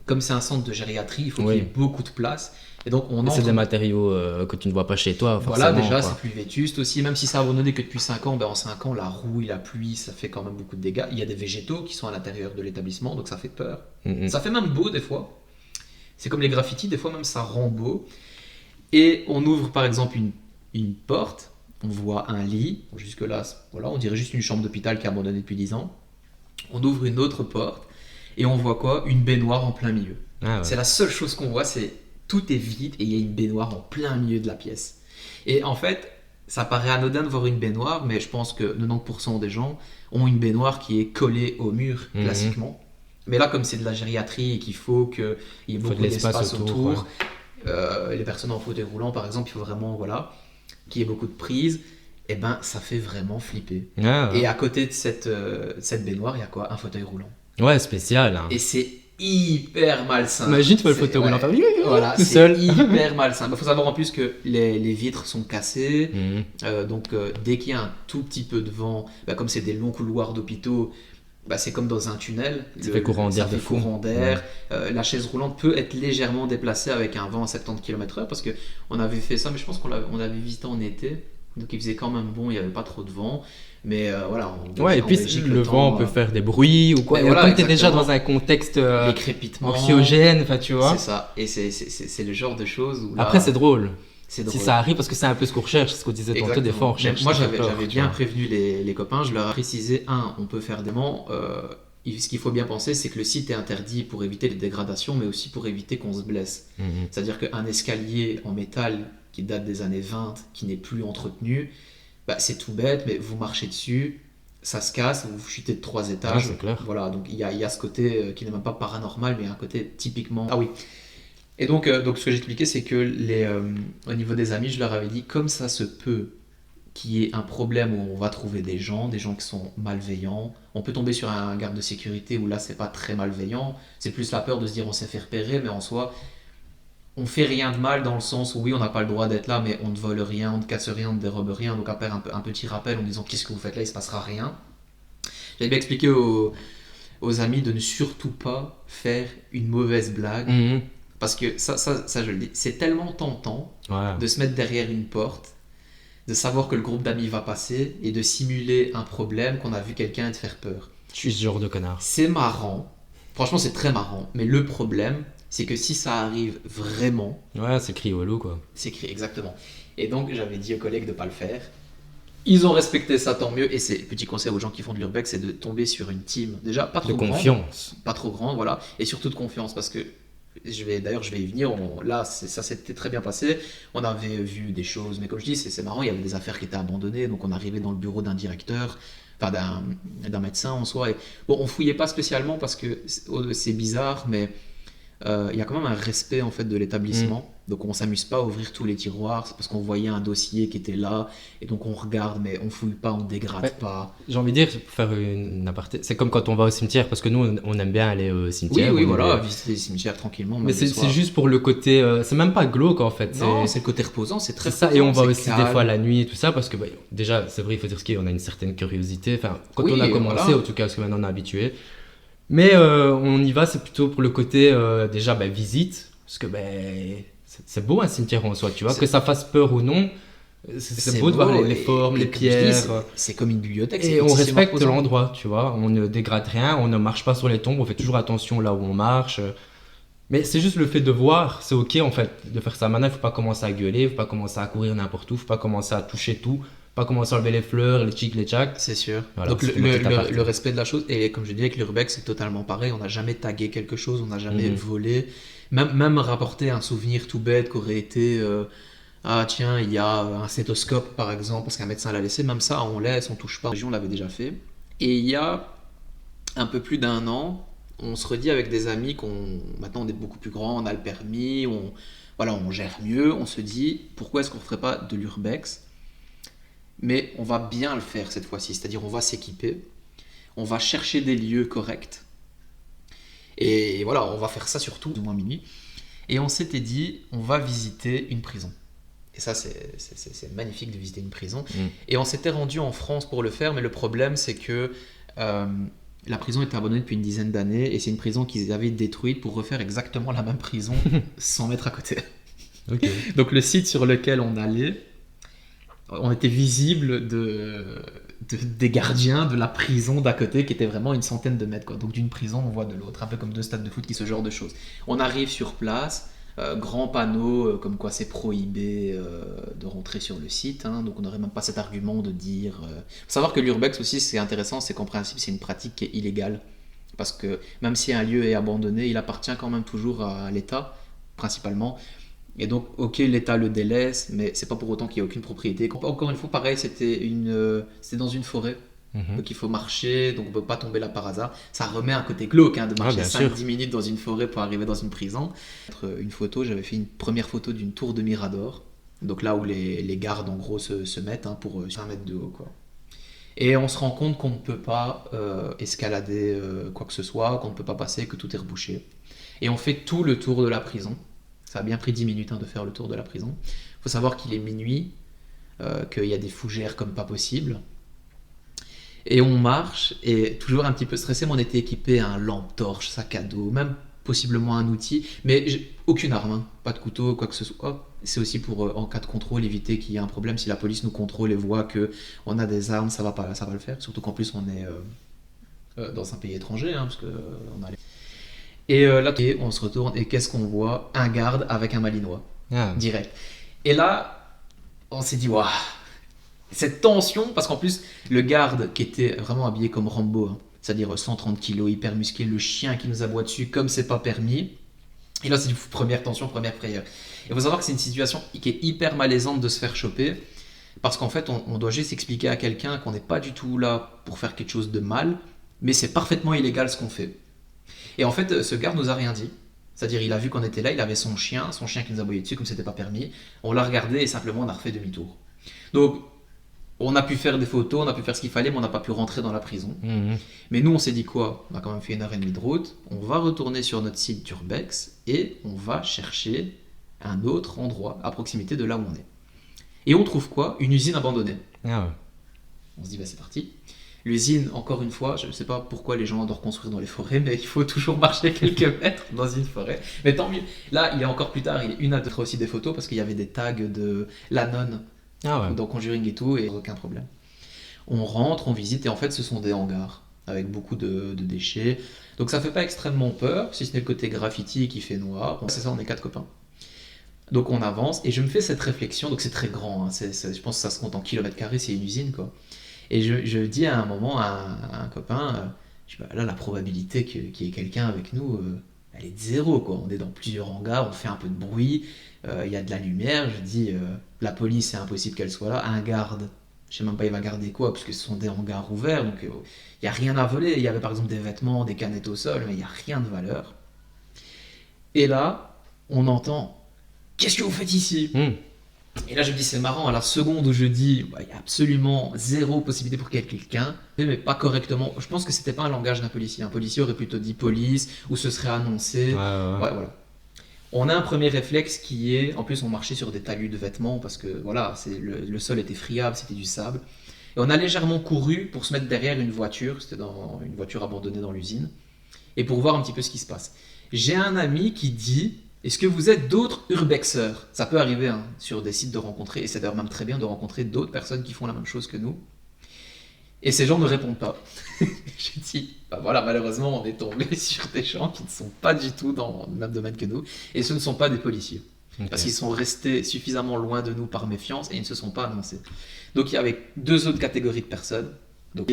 comme c'est un centre de gériatrie, il faut qu'il y ait beaucoup de place. Et donc c'est des matériaux que tu ne vois pas chez toi, forcément. Voilà, déjà, c'est plus vétuste aussi. Même si ça a abandonné que depuis 5 ans, en 5 ans, la rouille, la pluie, ça fait quand même beaucoup de dégâts. Il y a des végétaux qui sont à l'intérieur de l'établissement, donc ça fait peur. Ça fait même beau des fois. C'est comme les graffitis, des fois même ça rend beau. Et on ouvre par exemple une porte, on voit un lit. Jusque-là, voilà, on dirait juste une chambre d'hôpital qui est abandonnée depuis 10 ans. On ouvre une autre porte et on voit quoi ? Une baignoire en plein milieu. Ah ouais. C'est la seule chose qu'on voit, c'est tout est vide et il y a une baignoire en plein milieu de la pièce. Et en fait, ça paraît anodin de voir une baignoire, mais je pense que 90% des gens ont une baignoire qui est collée au mur, classiquement. Mais là, comme c'est de la gériatrie et qu'il faut qu'il y ait beaucoup d'espace autour, les personnes en fauteuil roulant, par exemple, il faut vraiment qu'il y ait beaucoup de prises, et ça fait vraiment flipper. Ah ouais. Et à côté de cette baignoire, il y a quoi ? Un fauteuil roulant. Ouais, spécial. Hein. Et c'est hyper malsain. Imagine, tu vois le C'est- fauteuil roulant, ouais. t'as- Voilà, tout c'est seul. hyper malsain. Il faut savoir en plus que les vitres sont cassées. Mhm. Dès qu'il y a un tout petit peu de vent, comme c'est des longs couloirs d'hôpitaux, c'est comme dans un tunnel. Ça fait courant d'air ça fait de fou. courant d'air. La chaise roulante peut être légèrement déplacée avec un vent à 70 km/h parce qu'on avait fait ça, mais je pense on l'avait visité en été. Donc il faisait quand même bon, il n'y avait pas trop de vent. Mais voilà. Ouais, et puis Belgique, le temps, vent peut faire des bruits ou quoi. mais Et voilà, comme t'es déjà exactement. dans un contexte les crépitements. anxiogène, enfin tu vois. C'est ça. Et c'est le genre de choses où là, Après, c'est drôle. c'est Si drôle. ça arrive, parce que c'est un peu ce qu'on recherche, ce qu'on disait tantôt, des fois on Exactement. recherche. Moi, ce qui fait peur, j'avais tu bien vois. prévenu les copains. Je leur ai précisé, on peut faire des ments. Ce qu'il faut bien penser, c'est que le site est interdit pour éviter les dégradations, mais aussi pour éviter qu'on se blesse. Mhm. C'est-à-dire qu'un escalier en métal qui date des années 20, qui n'est plus entretenu, c'est tout bête, mais vous marchez dessus, ça se casse, vous chutez de 3 étages. Ouais, c'est clair. Voilà, donc il y a ce côté qui n'est même pas paranormal, mais un côté typiquement. Ah oui. Et donc ce que j'expliquais, c'est que au niveau des amis, je leur avais dit, comme ça se peut qu'il y ait un problème où on va trouver des gens qui sont malveillants. On peut tomber sur un garde de sécurité où là, c'est pas très malveillant. C'est plus la peur de se dire on s'est fait repérer, mais en soi, on fait rien de mal dans le sens où oui, on n'a pas le droit d'être là, mais on ne vole rien, on ne casse rien, on ne dérobe rien. Donc après, un petit rappel en disant qu'est-ce que vous faites là, il se passera rien. J'avais bien expliqué aux amis de ne surtout pas faire une mauvaise blague. Mhm. Parce que ça, je le dis, c'est tellement tentant Voilà. de se mettre derrière une porte, de savoir que le groupe d'amis va passer et de simuler un problème qu'on a vu quelqu'un et de faire peur. Je suis ce genre de connard. C'est marrant, franchement c'est très marrant, mais le problème c'est que si ça arrive vraiment, Ouais, c'est crié au loup, quoi. c'est écrit exactement. Et donc j'avais dit aux collègues de ne pas le faire. Ils ont respecté ça, tant mieux. Et c'est petit conseil aux gens qui font de l'urbex, c'est de tomber sur une team déjà pas De trop grande, confiance. pas trop grande, voilà, et surtout de confiance parce que je vais y venir. Là, ça s'était très bien passé. On avait vu des choses, mais comme je dis, c'est marrant. Il y avait des affaires qui étaient abandonnées, donc on arrivait dans le bureau d'un directeur, enfin d'un médecin en soi. Et, bon, on fouillait pas spécialement parce que c'est bizarre, mais il y a quand même un respect en fait de l'établissement. Donc on s'amuse pas à ouvrir tous les tiroirs, c'est parce qu'on voyait un dossier qui était là, et donc on regarde, mais on fouille pas, on dégrade Ouais. pas. J'ai envie de dire, pour faire une aparté, c'est comme quand on va au cimetière, parce que nous, on aime bien aller au Oui, cimetière. oui, on voilà, est- visiter les cimetières tranquillement. Mais même le c'est soir. juste pour le côté. C'est même pas glauque en fait. Non, c'est le côté reposant, c'est très C'est ça, et on va reposant, aussi c'est des calme. fois la nuit et tout ça, parce que déjà, c'est vrai, il faut dire ce qu'il y a, on a une certaine curiosité. Enfin, quand Oui, on a commencé, voilà. en tout cas, parce que maintenant on est habitué. Mais on y va, c'est plutôt pour le côté déjà visite, parce que c'est beau un cimetière en soi, tu vois, C'est- que ça fasse peur ou non. C'est beau de voir les formes, les comme je dis, pierres. c'est comme une bibliothèque. c'est Et on excessivement respecte reposant. l'endroit, tu vois. On ne dégrade rien, on ne marche pas sur les tombes, on fait toujours attention là où on marche. Mais c'est juste le fait de voir, c'est ok en fait, de faire ça. Maintenant, il faut pas commencer à gueuler, il faut pas commencer à courir n'importe où, il faut pas commencer à toucher tout, pas commencer à enlever les fleurs, les chics, les tchacs. C'est sûr. Voilà, Donc c'était mon petit aparté. le respect de la chose, et comme je dis avec l'urbex, c'est totalement pareil. On n'a jamais tagué quelque chose, on n'a jamais Mhm. volé. Même rapporter un souvenir tout bête qu'aurait été ah tiens, il y a un stéthoscope par exemple, parce qu'un médecin l'a laissé. Même ça, on laisse, on touche pas. On l'avait déjà fait. Et il y a un peu plus d'un an, on se redit avec des amis maintenant on est beaucoup plus grand, on a le permis, on gère mieux. On se dit pourquoi est-ce qu'on ne ferait pas de l'urbex, mais on va bien le faire cette fois-ci, c'est-à-dire on va s'équiper, on va chercher des lieux corrects, et voilà, on va faire ça surtout plus ou moins minuit. Et on s'était dit, on va visiter une prison. Et ça, c'est magnifique de visiter une prison. Et on s'était rendu en France pour le faire, mais le problème, c'est que la prison était abandonnée depuis une dizaine d'années, et c'est une prison qu'ils avaient détruite pour refaire exactement la même prison 100 mètres à côté. Ok. Donc le site sur lequel on allait, on était visible des gardiens de la prison d'à côté, qui était vraiment une centaine de mètres, quoi. Donc d'une prison on voit de l'autre, un peu comme deux stades de foot, ce genre de choses. On arrive sur place, grand panneau comme quoi c'est prohibé de rentrer sur le site, hein. Donc on n'aurait même pas cet argument de dire faut savoir que l'urbex aussi, c'est intéressant, c'est qu'en principe c'est une pratique qui est illégale, parce que même si un lieu est abandonné, il appartient quand même toujours à l'État principalement. Et donc, ok, l'État le délaisse, mais c'est pas pour autant qu'il n'y a aucune propriété. Encore une fois, pareil, c'était dans une forêt, Mhm. donc il faut marcher, donc on peut pas tomber là par hasard. Ça remet un côté glauque, hein, de marcher bien sûr. 5-10 minutes dans une forêt pour arriver dans une prison. Une photo, j'avais fait une première photo d'une tour de Mirador, donc là où les gardes en gros se mettent, hein, pour 5 mètres de haut, quoi. Et on se rend compte qu'on ne peut pas escalader quoi que ce soit, qu'on ne peut pas passer, que tout est rebouché. Et on fait tout le tour de la prison. Ça a bien pris 10 minutes de faire le tour de la prison. Il faut savoir qu'il est minuit, qu'il y a des fougères comme pas possible. Et on marche, et toujours un petit peu stressé, mais on était équipé à un lampe torche, sac à dos, même possiblement un outil, mais aucune arme, hein, pas de couteau, quoi que ce soit. C'est aussi pour, en cas de contrôle, éviter qu'il y ait un problème. Si la police nous contrôle et voit qu'on a des armes, ça va le faire. Surtout qu'en plus, on est dans un pays étranger, hein, parce que on a les... Et là, on se retourne, et qu'est-ce qu'on voit? Un garde avec un malinois, direct. Et là, on s'est dit, waouh, cette tension, parce qu'en plus, le garde qui était vraiment habillé comme Rambo, hein, c'est-à-dire 130 kilos, hyper musclé, le chien qui nous aboie dessus comme c'est pas permis. Et là, c'est une première tension, première frayeur. Il faut savoir que c'est une situation qui est hyper malaisante de se faire choper, parce qu'en fait, on doit juste expliquer à quelqu'un qu'on n'est pas du tout là pour faire quelque chose de mal, mais c'est parfaitement illégal ce qu'on fait. Et en fait, ce garde nous a rien dit. C'est-à-dire, il a vu qu'on était là, il avait son chien qui nous aboyait dessus comme c'était pas permis. On l'a regardé et simplement on a refait demi-tour. Donc, on a pu faire des photos, on a pu faire ce qu'il fallait, mais on n'a pas pu rentrer dans la prison. Mais nous, on s'est dit quoi? On a quand même fait 1h30 de route. On va retourner sur notre site d'Urbex et on va chercher un autre endroit à proximité de là où on est. Et on trouve quoi? Une usine abandonnée. On se dit, bah c'est parti. L'usine, encore une fois, je ne sais pas pourquoi les gens doivent construire dans les forêts, mais il faut toujours marcher quelques mètres dans une forêt. Mais tant mieux. Là, il est encore plus tard, il est une à deux aussi des photos parce qu'il y avait des tags de la nonne dans Conjuring et tout, et aucun problème. On rentre, on visite, et en fait, ce sont des hangars avec beaucoup de déchets. Donc ça fait pas extrêmement peur, si ce n'est le côté graffiti qui fait noir. C'est ça, on est 4 copains. Donc on avance, et je me fais cette réflexion, donc c'est très grand, hein, je pense que ça se compte en kilomètres carrés, c'est une usine, quoi. Et je dis à un moment à un copain, je dis, bah, là la probabilité qu'il y ait quelqu'un avec nous, elle est de zéro, quoi. On est dans plusieurs hangars, on fait un peu de bruit, il y a de la lumière, je dis, la police c'est impossible qu'elle soit là, un garde, je sais même pas il va garder quoi, parce que ce sont des hangars ouverts, donc il n'y a rien à voler, il y avait par exemple des vêtements, des canettes au sol, mais il n'y a rien de valeur. Et là, on entend, qu'est-ce que vous faites ici? Et là je me dis c'est marrant, à la seconde où je dis il y a absolument zéro possibilité pour qu'il y ait quelqu'un, mais pas correctement, je pense que c'était pas un langage d'un policier, un policier aurait plutôt dit police, ou ce serait annoncé, voilà. On a un premier réflexe qui est, en plus on marchait sur des talus de vêtements, parce que voilà, le sol était friable, c'était du sable, et on a légèrement couru pour se mettre derrière une voiture, c'était dans une voiture abandonnée dans l'usine, et pour voir un petit peu ce qui se passe. J'ai un ami qui dit, est-ce que vous êtes d'autres urbexeurs? Ça peut arriver hein, sur des sites de rencontrer, et c'est d'ailleurs même très bien de rencontrer d'autres personnes qui font la même chose que nous. Et ces gens ne répondent pas. J'ai dit, bah voilà, malheureusement, on est tombé sur des gens qui ne sont pas du tout dans le même domaine que nous, et ce ne sont pas des policiers. Okay. Parce qu'ils sont restés suffisamment loin de nous par méfiance, et ils ne se sont pas annoncés. Donc il y avait 2 autres catégories de personnes. Donc,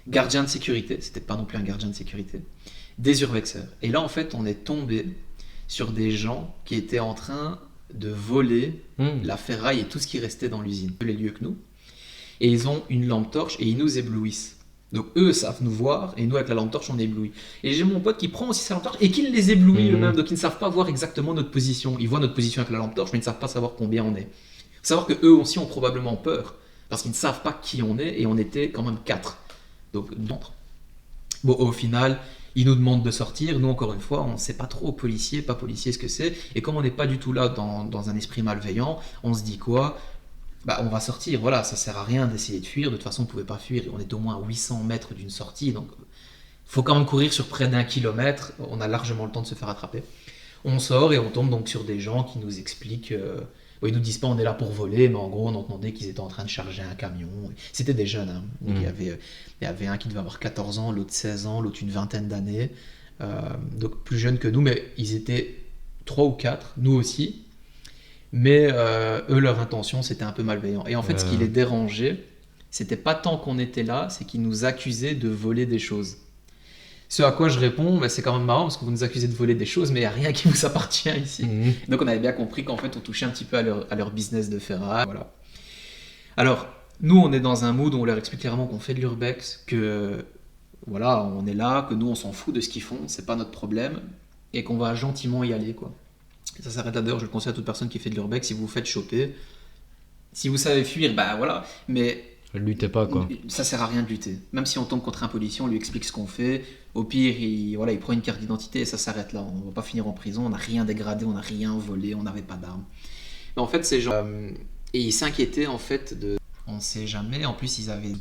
gardien de sécurité, c'était pas non plus un gardien de sécurité, des urbexeurs. Et là, en fait, on est tombé sur des gens qui étaient en train de voler la ferraille et tout ce qui restait dans l'usine, les lieux que nous. Et ils ont une lampe torche et ils nous éblouissent. Donc eux savent nous voir et nous, avec la lampe torche, on est éblouis. Et j'ai mon pote qui prend aussi sa lampe torche et qui les éblouit eux-mêmes. Donc ils ne savent pas voir exactement notre position. Ils voient notre position avec la lampe torche, mais ils ne savent pas savoir combien on est. Il faut savoir qu'eux aussi ont probablement peur parce qu'ils ne savent pas qui on est et on était quand même 4. Donc, bon, au final, ils nous demandent de sortir. Nous, encore une fois, on ne sait pas trop, policier, pas policier, ce que c'est. Et comme on n'est pas du tout là dans un esprit malveillant, on se dit quoi? Bah, on va sortir. Voilà, ça sert à rien d'essayer de fuir. De toute façon, on ne pouvait pas fuir. On est au moins à 800 mètres d'une sortie. Donc, il faut quand même courir sur près d'1 kilomètre. On a largement le temps de se faire attraper. On sort et on tombe donc sur des gens qui nous expliquent... ils nous disent pas on est là pour voler, mais en gros on entendait qu'ils étaient en train de charger un camion. C'était des jeunes, hein. Donc, il y avait un qui devait avoir 14 ans, l'autre 16 ans, l'autre une vingtaine d'années, donc plus jeunes que nous, mais ils étaient 3 ou 4, nous aussi, mais eux leur intention c'était un peu malveillant. Et en fait ce qui les dérangeait, c'était pas tant qu'on était là, c'est qu'ils nous accusaient de voler des choses. Ce à quoi je réponds, bah, c'est quand même marrant parce que vous nous accusez de voler des choses, mais il n'y a rien qui vous appartient ici. Donc on avait bien compris qu'en fait on touchait un petit peu à leur business de ferraille. Voilà. Alors, nous on est dans un mood où on leur explique clairement qu'on fait de l'urbex, que voilà, on est là, que nous on s'en fout de ce qu'ils font, c'est pas notre problème, et qu'on va gentiment y aller, quoi. Et ça s'arrête là, d'ailleurs, je le conseille à toute personne qui fait de l'urbex, si vous vous faites choper, si vous savez fuir, bah voilà, mais Luttez pas, quoi. Ça sert à rien de lutter. Même si on tombe contre un policier, on lui explique ce qu'on fait. Au pire, il prend une carte d'identité et ça s'arrête là. On ne va pas finir en prison, on n'a rien dégradé, on n'a rien volé, on n'avait pas d'armes. Mais en fait, ces gens... et ils s'inquiétaient en fait de... On ne sait jamais, en plus ils avaient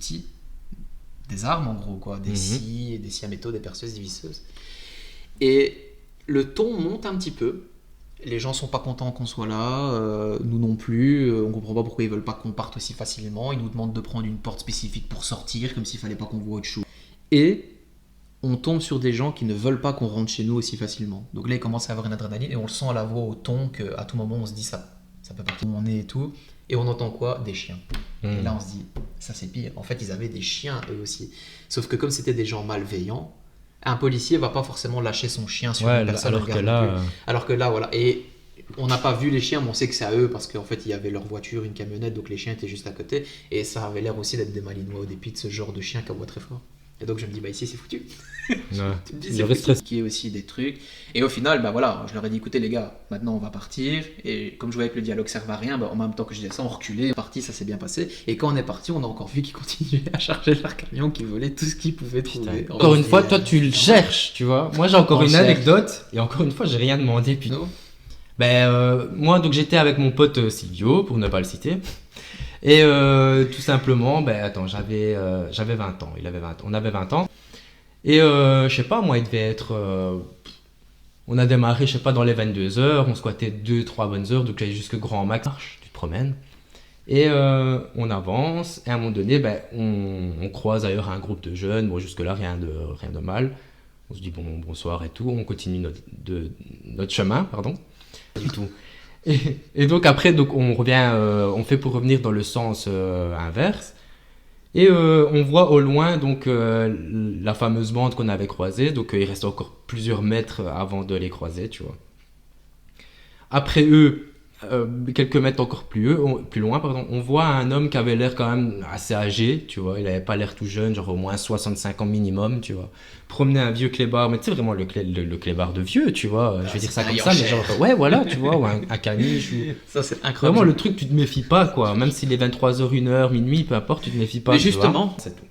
des armes en gros, quoi. Des scies, des scies à métaux, des perceuses, des visseuses. Et le ton monte un petit peu. Les gens sont pas contents qu'on soit là, nous non plus, on comprend pas pourquoi ils veulent pas qu'on parte aussi facilement, ils nous demandent de prendre une porte spécifique pour sortir, comme s'il fallait pas qu'on voit autre chose. Et on tombe sur des gens qui ne veulent pas qu'on rentre chez nous aussi facilement. Donc là, il commence à avoir une adrénaline et on le sent à la voix, au ton, qu'à tout moment on se dit ça peut partir où on est et tout. Et on entend quoi? Des chiens. Et là on se dit, ça c'est pire. En fait, ils avaient des chiens eux aussi. Sauf que comme c'était des gens malveillants, un policier va pas forcément lâcher son chien sur une personne. Alors que là, voilà. Et on n'a pas vu les chiens, mais on sait que c'est à eux parce qu'en fait, il y avait leur voiture, une camionnette, donc les chiens étaient juste à côté. Et ça avait l'air aussi d'être des malinois au dépit de ce genre de chien qui aboie très fort. Et donc je me dis, bah ici c'est foutu. Ouais. Tu me dis, c'est foutu. Qui est aussi des trucs. Et au final, bah voilà, je leur ai dit, écoutez les gars, maintenant on va partir. Et comme je voyais que le dialogue servait à rien, bah, en même temps que je disais ça, on reculait. On est parti, ça s'est bien passé. Et quand on est parti, on a encore vu qu'ils continuaient à charger leur camion, qu'ils volaient tout ce qu'ils pouvaient trouver. Encore une fois, toi tu le cherches, tu vois. Moi j'ai encore une anecdote. Et encore une fois, j'ai rien demandé. Puis... moi, donc j'étais avec mon pote Silvio, pour ne pas le citer. Et tout simplement, j'avais 20 ans, on avait 20 ans. Et je sais pas, moi il devait être... on a démarré, je sais pas, dans les 22 heures, on squattait 2-3 bonnes heures, donc j'allais jusque Grand Max, tu te promènes. Et on avance, et à un moment donné, on croise ailleurs un groupe de jeunes, bon jusque là rien de mal. On se dit bonsoir et tout, on continue notre chemin, pardon. Pas du tout. Et donc après, on revient, on fait pour revenir dans le sens inverse. Et on voit au loin donc la fameuse bande qu'on avait croisée. Donc il reste encore plusieurs mètres avant de les croiser, tu vois. Après eux, quelques mètres encore plus loin, on voit un homme qui avait l'air quand même assez âgé, tu vois. Il avait pas l'air tout jeune, genre au moins 65 ans minimum, tu vois. Promener un vieux clébard, mais tu sais vraiment le clébard de vieux, tu vois. Je vais dire ça comme ça, mais genre, ouais, voilà, tu vois, ou un caniche. Ça, c'est incroyable. Vraiment, le truc, tu te méfies pas, quoi. Même s'il est 23h, 1h, minuit, peu importe, tu te méfies pas. Mais justement, c'est tout.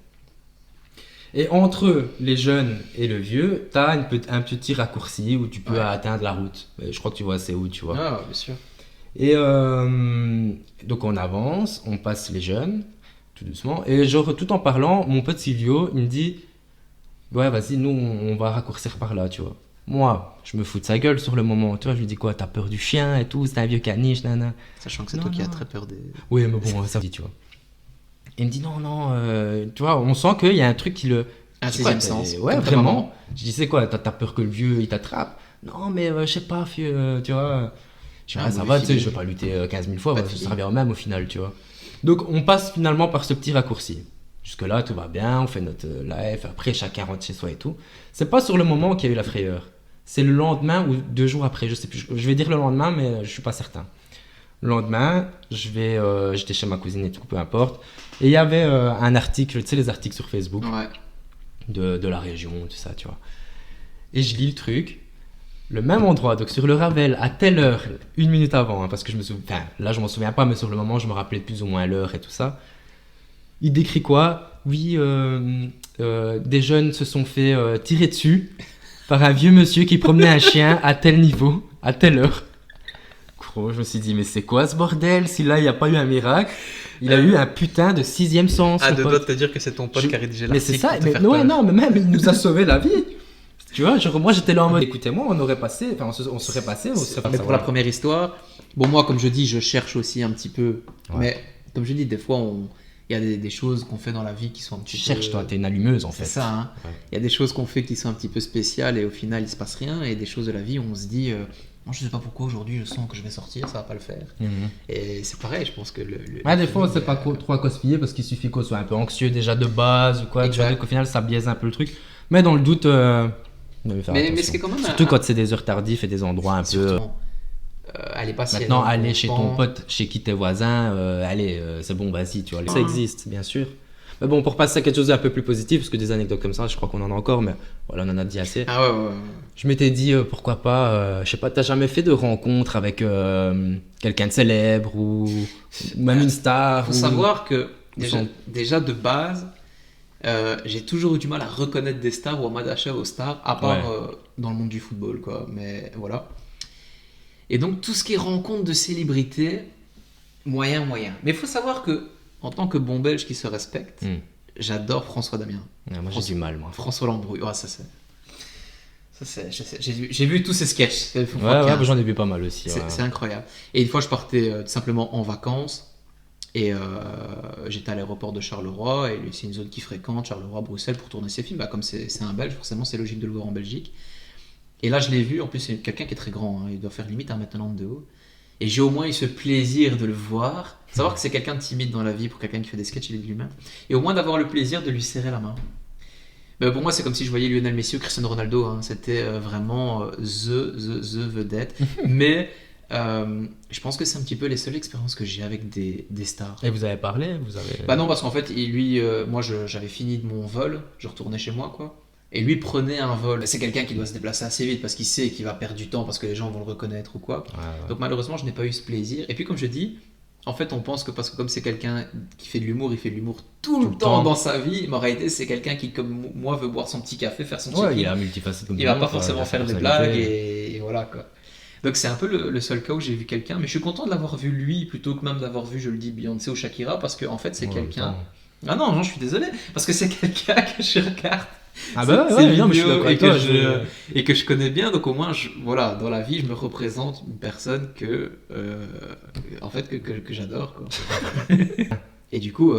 Et entre les jeunes et le vieux, t'as un petit raccourci où tu peux atteindre la route. Je crois que tu vois, c'est où, tu vois. Ah, bien sûr. Et donc on avance, on passe les jeunes, tout doucement. Et genre, tout en parlant, mon pote Silvio, il me dit, ouais, vas-y, nous, on va raccourcir par là, tu vois. Moi, je me fous de sa gueule sur le moment. Tu vois, je lui dis quoi, t'as peur du chien et tout, c'est un vieux caniche, nana. Sachant que c'est toi qui as très peur des... Oui, mais bon, ça dit, tu vois. Il me dit, non, tu vois, on sent qu'il y a un truc qui le... Un sixième sens. Ouais, vraiment. Je dis, c'est quoi, t'as peur que le vieux, il t'attrape? Non, mais je sais pas, tu vois... ça va, tu sais, je vais pas lutter 15 000 fois, ça revient au même au final, tu vois. Donc on passe finalement par ce petit raccourci. Jusque-là, tout va bien, on fait notre live, après chacun rentre chez soi et tout. C'est pas sur le moment qu'il y a eu la frayeur. C'est le lendemain ou 2 jours après, je sais plus. Je vais dire le lendemain, mais je suis pas certain. Le lendemain, j'étais chez ma cousine et tout, peu importe. Et il y avait un article, tu sais, les articles sur Facebook de la région, tout ça, tu vois. Et je lis le truc. Le même endroit, donc sur le Ravel, à telle heure, 1 minute avant, parce que je me souviens, enfin là je m'en souviens pas, mais sur le moment je me rappelais plus ou moins l'heure et tout ça. Il décrit quoi? Oui, des jeunes se sont fait tirer dessus par un vieux monsieur qui promenait un chien à tel niveau, à telle heure. Gros, je me suis dit, mais c'est quoi ce bordel? Si là il n'y a pas eu un miracle, il a eu un putain de 6e sens. Ah, de doigts de te dire que c'est ton pote qui a rédigé l'article. Mais c'est ça, non, mais même il nous a sauvé la vie. Tu vois, genre, moi j'étais là en mode, écoutez-moi, on serait passé, mais pour la première histoire, bon, moi, comme je dis, je cherche aussi un petit peu. Ouais. Mais comme je dis, des fois, il y a des choses qu'on fait dans la vie qui sont un petit peu. Tu cherches, toi, t'es une allumeuse en fait. C'est ça, hein. Il y a des choses qu'on fait qui sont un petit peu spéciales et au final, il se passe rien. Et des choses de la vie où on se dit, moi, je sais pas pourquoi aujourd'hui, je sens que je vais sortir, ça va pas le faire. Et c'est pareil, je pense que des fois, c'est pas trop à cosplayer parce qu'il suffit qu'on soit un peu anxieux déjà de base ou quoi. Tu vois, qu'au final, ça biaise un peu le truc. Mais dans le doute. Mais c'est quand même surtout quand c'est des heures tardives et des endroits un peu. Allez, pas maintenant, aller chez ton pote, chez qui t'es voisin, c'est bon, vas-y, tu vois. Ça existe, bien sûr. Mais bon, pour passer à quelque chose d'un peu plus positif, parce que des anecdotes comme ça, je crois qu'on en a encore, mais voilà, on en a dit assez. Ah ouais. Je m'étais dit, pourquoi pas, je sais pas, t'as jamais fait de rencontre avec quelqu'un de célèbre ou même une star? Faut savoir que Déjà de base, j'ai toujours eu du mal à reconnaître des stars ou à m'attacher aux stars, à part dans le monde du football, quoi. Mais voilà. Et donc, tout ce qui est rencontre de célébrités, moyen. Mais il faut savoir que, en tant que bon Belge qui se respecte, j'adore François Damien. Moi, j'ai du mal, moi. François Lambrouille. Ouais, ça c'est. J'ai vu tous ces sketchs. Ouais, j'en ai vu pas mal aussi. C'est incroyable. Et une fois, je partais tout simplement en vacances. Et j'étais à l'aéroport de Charleroi. Et c'est une zone qui fréquente, Charleroi-Bruxelles, pour tourner ses films. Bah, comme c'est un Belge, forcément, c'est logique de le voir en Belgique. Et là, je l'ai vu. En plus, c'est quelqu'un qui est très grand. Hein. Il doit faire limite 1m90 de haut. Et j'ai au moins eu ce plaisir de le voir. Savoir que c'est quelqu'un de timide dans la vie pour quelqu'un qui fait des sketchs, il est de lui-même. Et au moins d'avoir le plaisir de lui serrer la main. Mais pour moi, c'est comme si je voyais Lionel Messi ou Cristiano Ronaldo. Hein. C'était vraiment the vedette. Mais je pense que c'est un petit peu les seules expériences que j'ai avec des stars. Et vous avez parlé Bah non, parce qu'en fait, lui, moi, j'avais fini de mon vol. Je retournais chez moi, quoi. Et lui prenait un vol. C'est quelqu'un qui doit se déplacer assez vite parce qu'il sait qu'il va perdre du temps parce que les gens vont le reconnaître ou quoi. Ouais. Donc malheureusement, je n'ai pas eu ce plaisir. Et puis comme je dis, en fait, on pense que parce que comme c'est quelqu'un qui fait de l'humour, il fait de l'humour tout le temps dans sa vie. Mais en réalité, c'est quelqu'un qui, comme moi, veut boire son petit café, faire son check-in. Il a multifacette comme il va pas forcément faire des blagues et voilà quoi. Donc c'est un peu le seul cas où j'ai vu quelqu'un. Mais je suis content de l'avoir vu lui plutôt que même d'avoir vu, je le dis, Beyoncé ou Shakira parce que en fait, c'est quelqu'un. Ah non, je suis désolé parce que c'est quelqu'un que je regarde. Ah bah ouais, non, mais je suis d'accord avec toi. Et que je connais bien, donc au moins, voilà, dans la vie, je me représente une personne que j'adore, quoi. Et du coup,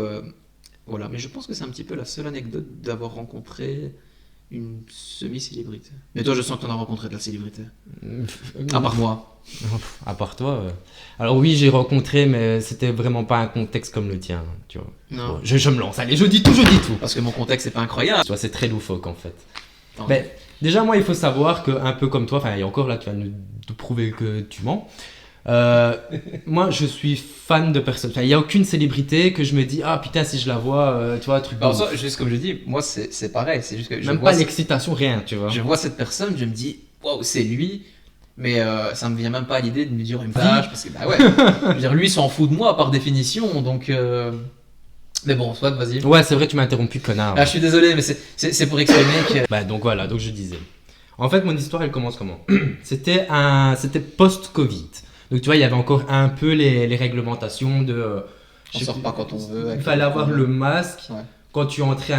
voilà, mais je pense que c'est un petit peu la seule anecdote d'avoir rencontré une semi-célébrité. Mais toi, je sens que t'en as rencontré de la célébrité. À part moi. À part toi. Alors oui, j'ai rencontré, mais c'était vraiment pas un contexte comme le tien, tu vois. Non. Je me lance, allez, je dis tout. Parce que mon contexte, c'est pas incroyable. Tu vois, c'est très loufoque en fait. Attends. Mais déjà, moi, il faut savoir que, un peu comme toi, enfin, il y a encore là, tu vas nous prouver que tu mens. Moi, je suis fan de personnes. Enfin, il n'y a aucune célébrité que je me dis, ah putain, si je la vois, tu vois, truc. Alors, ça, juste comme je dis, moi, c'est pareil. C'est juste que même pas l'excitation, rien, tu vois. Je vois cette personne, je me dis, waouh, c'est lui. Mais ça me vient même pas à l'idée de me dire une page. Parce que, bah ouais, je veux dire, lui s'en fout de moi par définition. Donc. Mais bon, soit vas-y. Ouais, c'est vrai que tu m'as interrompu, connard. Ah, je suis désolé, mais c'est pour exprimer que. Bah, donc voilà, donc je disais. En fait, mon histoire, elle commence comment? C'était post-Covid. Donc tu vois, il y avait encore un peu les réglementations de... on sort pas quand on veut. Il fallait avoir le masque Ouais. quand tu entrais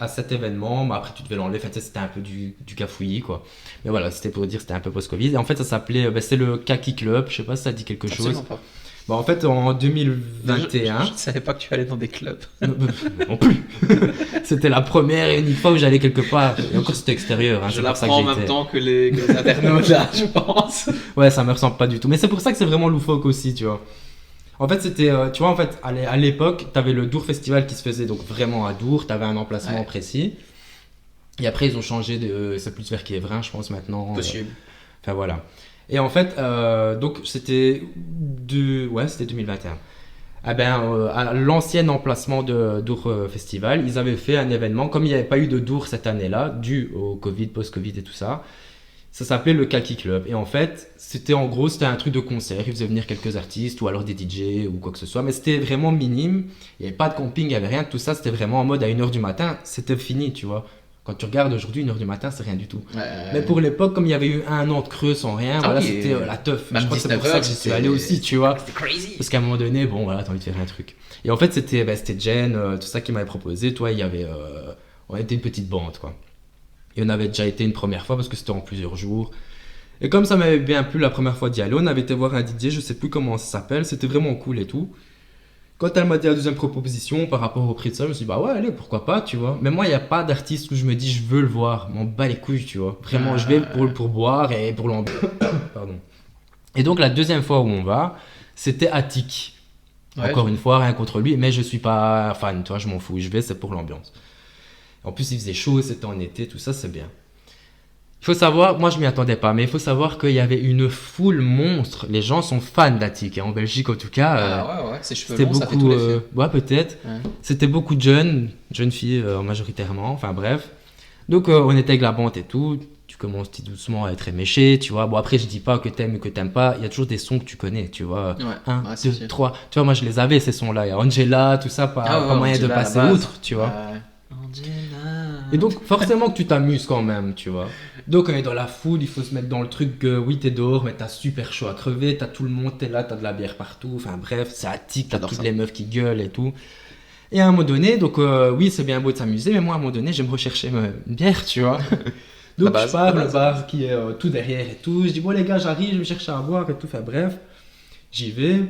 à cet événement. Mais après, tu devais l'enlever. Enfin, c'était un peu du cafouillis, quoi. Mais voilà, c'était pour dire c'était un peu post-Covid. Et en fait, ça s'appelait... c'est le Kaki Club. Je sais pas si ça dit quelque chose. Absolument pas. Bon, en fait, en 2021... Je savais pas que tu allais dans des clubs. Non plus. C'était la première et unique fois où j'allais quelque part. Et encore, c'était extérieur. Hein, je l'apprends en même temps que les internautes, là, je pense. Ouais, ça me ressemble pas du tout. Mais c'est pour ça que c'est vraiment loufoque aussi, tu vois. En fait, c'était... tu vois, en fait, à l'époque, t'avais le Dour Festival qui se faisait donc vraiment à Dour. T'avais un emplacement précis. Et après, ils ont changé de... C'est plus vers Kievrin, je pense, maintenant. Possible. Enfin, voilà. Et en fait, donc c'était 2021. Ah ben, à l'ancien emplacement de Dour Festival, ils avaient fait un événement, comme il n'y avait pas eu de Dour cette année-là, dû au Covid, post-Covid et tout ça, ça s'appelait le Kaki Club. Et en fait, c'était un truc de concert, ils faisaient venir quelques artistes ou alors des DJ ou quoi que ce soit, mais c'était vraiment minime, il n'y avait pas de camping, il n'y avait rien de tout ça, c'était vraiment en mode à 1h du matin, c'était fini, tu vois. Quand tu regardes aujourd'hui, 1h du matin, c'est rien du tout. Mais pour l'époque, comme il y avait eu un an de creux sans rien, voilà, c'était la teuf. Je crois que c'est pour ça que j'y suis allé aussi, tu vois. C'était crazy. Parce qu'à un moment donné, bon, voilà, t'as envie de faire un truc. Et en fait, c'était Jen, tout ça qui m'avait proposé. Toi, il y avait... on était une petite bande, quoi. Et on avait déjà été une première fois parce que c'était en plusieurs jours. Et comme ça m'avait bien plu la première fois d'y aller, on avait été voir un DJ, je sais plus comment ça s'appelle, c'était vraiment cool et tout. Quand elle m'a dit la deuxième proposition par rapport au prix de ça, je me suis dit, bah ouais, allez, pourquoi pas, tu vois. Mais moi, il n'y a pas d'artiste où je me dis, je veux le voir. M'en bats les couilles, tu vois. Vraiment, je vais pour boire et pour l'ambiance. Pardon. Et donc, la deuxième fois où on va, c'était Attic. Ouais, encore une fois, rien contre lui, mais je suis pas fan, tu vois, je m'en fous. Je vais, c'est pour l'ambiance. En plus, il faisait chaud, c'était en été, tout ça, c'est bien. Il faut savoir, moi je m'y attendais pas, mais il faut savoir qu'il y avait une foule monstre. Les gens sont fans d'Attic, hein, en Belgique en tout cas. Ouais, ses cheveux c'était longs, beaucoup, ça fait tout l'effet. Ouais, peut-être. Ouais. C'était beaucoup de jeunes filles majoritairement, enfin bref. Donc on était avec la bande et tout. Du commences tout doucement à être éméché, tu vois. Bon, après, je dis pas que t'aimes ou que t'aimes pas, il y a toujours des sons que tu connais, tu vois. Ouais, 1, ouais, c'est 2, sûr. 3. Tu vois, moi, je les avais, ces sons-là. Il y a Angela, tout ça, pas moyen de Angela, à la passer base. outre, tu vois. Ouais. Angela. Et donc, forcément que tu t'amuses quand même, tu vois. Donc, quand on est dans la foule, il faut se mettre dans le truc que oui, t'es dehors, mais t'as super chaud à crever, t'as tout le monde, t'es là, t'as de la bière partout. Enfin, bref, c'est attique, t'as J'adore toutes ça. les meufs qui gueulent et tout. Et à un moment donné, donc, oui, c'est bien beau de s'amuser, mais moi, à un moment donné, j'aime rechercher une bière, tu vois. Donc, La base, je pars, la le base. bar qui est tout derrière et tout. Je dis, bon, les gars, j'arrive, je vais chercher à boire et tout. Enfin, bref, j'y vais.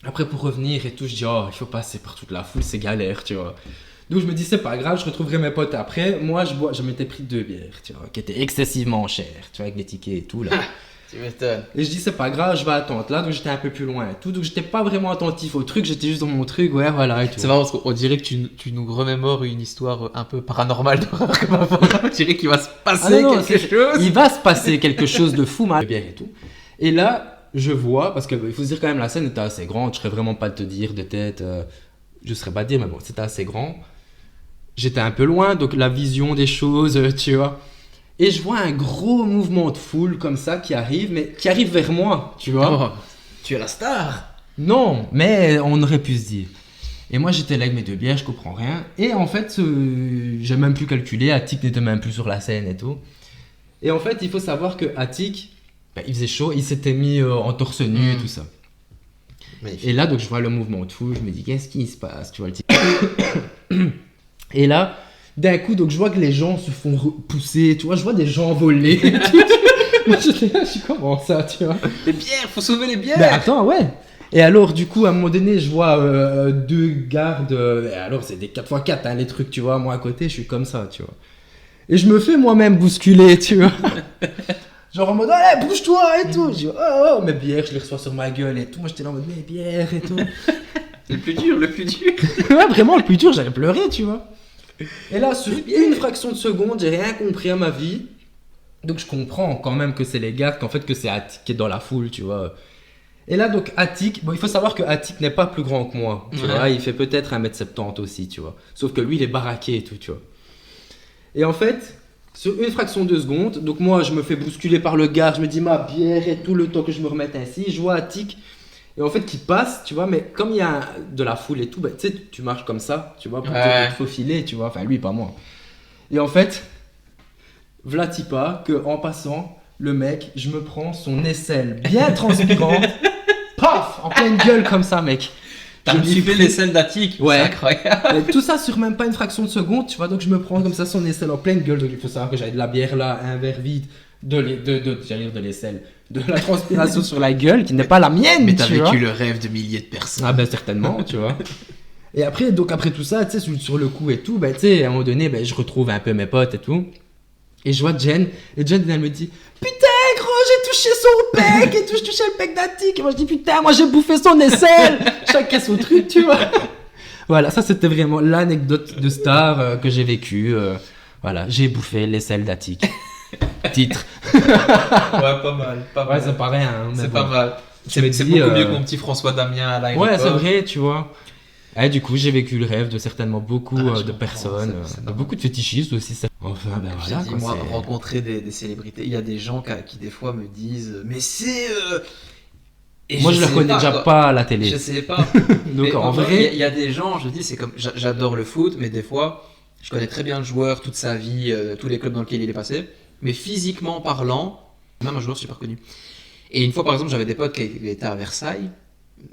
Après, pour revenir et tout, je dis, oh, il faut passer par toute la foule, c'est galère, tu vois. Donc je me dis c'est pas grave, je retrouverai mes potes après. Moi je m'étais pris 2 bières, tu vois, qui étaient excessivement chères, tu vois, avec les tickets et tout là. Tu m'étonnes. Et je dis c'est pas grave, je vais attendre là, donc j'étais un peu plus loin et tout, donc j'étais pas vraiment attentif au truc, j'étais juste dans mon truc, ouais voilà et tout. C'est marrant parce qu'on dirait que tu nous remémores une histoire un peu paranormale d'horreur comme avant. On dirait qu'il va se passer Ah non, quelque chose. Il va se passer quelque chose de fou, ma bière et tout. Et là, je vois, parce qu'il faut se dire quand même la scène était assez grande, je serais vraiment pas te dire de tête, je serais pas te dire, mais bon, c'était assez grand. J'étais un peu loin, donc la vision des choses, tu vois. Et je vois un gros mouvement de foule comme ça qui arrive, mais qui arrive vers moi, tu vois. Oh, tu es la star. Non, mais on aurait pu se dire. Et moi j'étais là avec mes 2 bières, je comprends rien. Et en fait, j'ai même plus calculé, Attic n'était même plus sur la scène et tout. Et en fait, il faut savoir que Attic, il faisait chaud, il s'était mis en torse nu et tout ça. Magnifique. Et là, donc je vois le mouvement de foule, je me dis qu'est-ce qui se passe, tu vois le type. Et là, d'un coup, donc je vois que les gens se font pousser, tu vois, je vois des gens voler. Moi j'étais là, je suis comment ça, tu vois. Les bières, faut sauver les bières. Ben attends, ouais. Et alors, du coup, à un moment donné, je vois 2 gardes. Et alors, c'est des 4x4, hein, les trucs, tu vois. Moi, à côté, je suis comme ça, tu vois. Et je me fais moi-même bousculer, tu vois. Genre en mode, allez, bouge-toi et tout. Je dis, oh, mes bières, je les reçois sur ma gueule et tout. Moi, j'étais là en mode, mes bières et tout. Le plus dur, le plus dur. Ouais, vraiment, le plus dur, j'allais pleurer, tu vois. Et là, sur une fraction de seconde, j'ai rien compris à ma vie. Donc, je comprends quand même que c'est les gardes, qu'en fait, que c'est Attic qui est dans la foule, tu vois. Et là, donc, Attic, bon, il faut savoir que Attic n'est pas plus grand que moi, tu Ouais. vois. Il fait peut-être 1m70 aussi, tu vois. Sauf que lui, il est baraqué et tout, tu vois. Et en fait, sur une fraction de seconde, donc moi, je me fais bousculer par le gars, je me dis ma bière et tout le temps que je me remette ainsi. Je vois Attic, et en fait, qui passe, tu vois, mais comme il y a de la foule et tout, bah, tu sais, tu marches comme ça, tu vois, pour Ouais. te faufiler, tu vois. Enfin, lui, pas moi. Et en fait, Vlatipa, que en passant, le mec, je me prends son aisselle bien transpirante, paf, en pleine gueule comme ça, mec. T'as Je me mis suis fait pris- l'aisselle d'Attic. Ouais. C'est incroyable. Mais tout ça sur même pas une fraction de seconde, tu vois, donc je me prends comme ça son aisselle en pleine gueule, donc il faut savoir que j'avais de la bière là, un verre vide, j'allais dire de l'aisselle, de la transpiration sur la gueule, qui n'est pas la mienne, Mais t'as tu vois. vécu le rêve de milliers de personnes. Ah ben certainement, tu vois. Et après, donc après tout ça, tu sais, sur le coup et tout, ben tu sais, à un moment donné, ben je retrouve un peu mes potes et tout. Et je vois Jen, et Jen, elle me dit, putain gros, j'ai touché son pec et tout, je touchais le pec d'Attic. Et moi je dis, putain, moi j'ai bouffé son aisselle. Chacun son truc, tu vois. Voilà, ça c'était vraiment l'anecdote de star que j'ai vécue. Voilà, j'ai bouffé l'aisselle d'Attic. Titre. Ouais, pas mal. Pas Ouais, mal. c'est pas rien. hein, mais C'est bon. pas mal. Je me C'est dis, beaucoup mieux que mon petit François Damien à l'aéroport. Ouais, c'est vrai, tu vois. Et du coup, j'ai vécu le rêve de certainement beaucoup Ah, je de comprends, personnes, c'est de normal. beaucoup de fétichistes aussi. Enfin, ben J'ai voilà. dit, quoi, moi, c'est- rencontrer des célébrités, il y a des gens qui des fois me disent, mais c'est. Et Moi, je le sais connais déjà quoi. pas à la télé. Je sais pas. Donc, Mais en vrai, vrai, il y a des gens, je dis, c'est comme. J'adore le foot, mais des fois, je connais très bien le joueur, toute sa vie, tous les clubs dans lesquels il est passé. Mais physiquement parlant, même un joueur super connu. Et une fois, par exemple, j'avais des potes qui étaient à Versailles.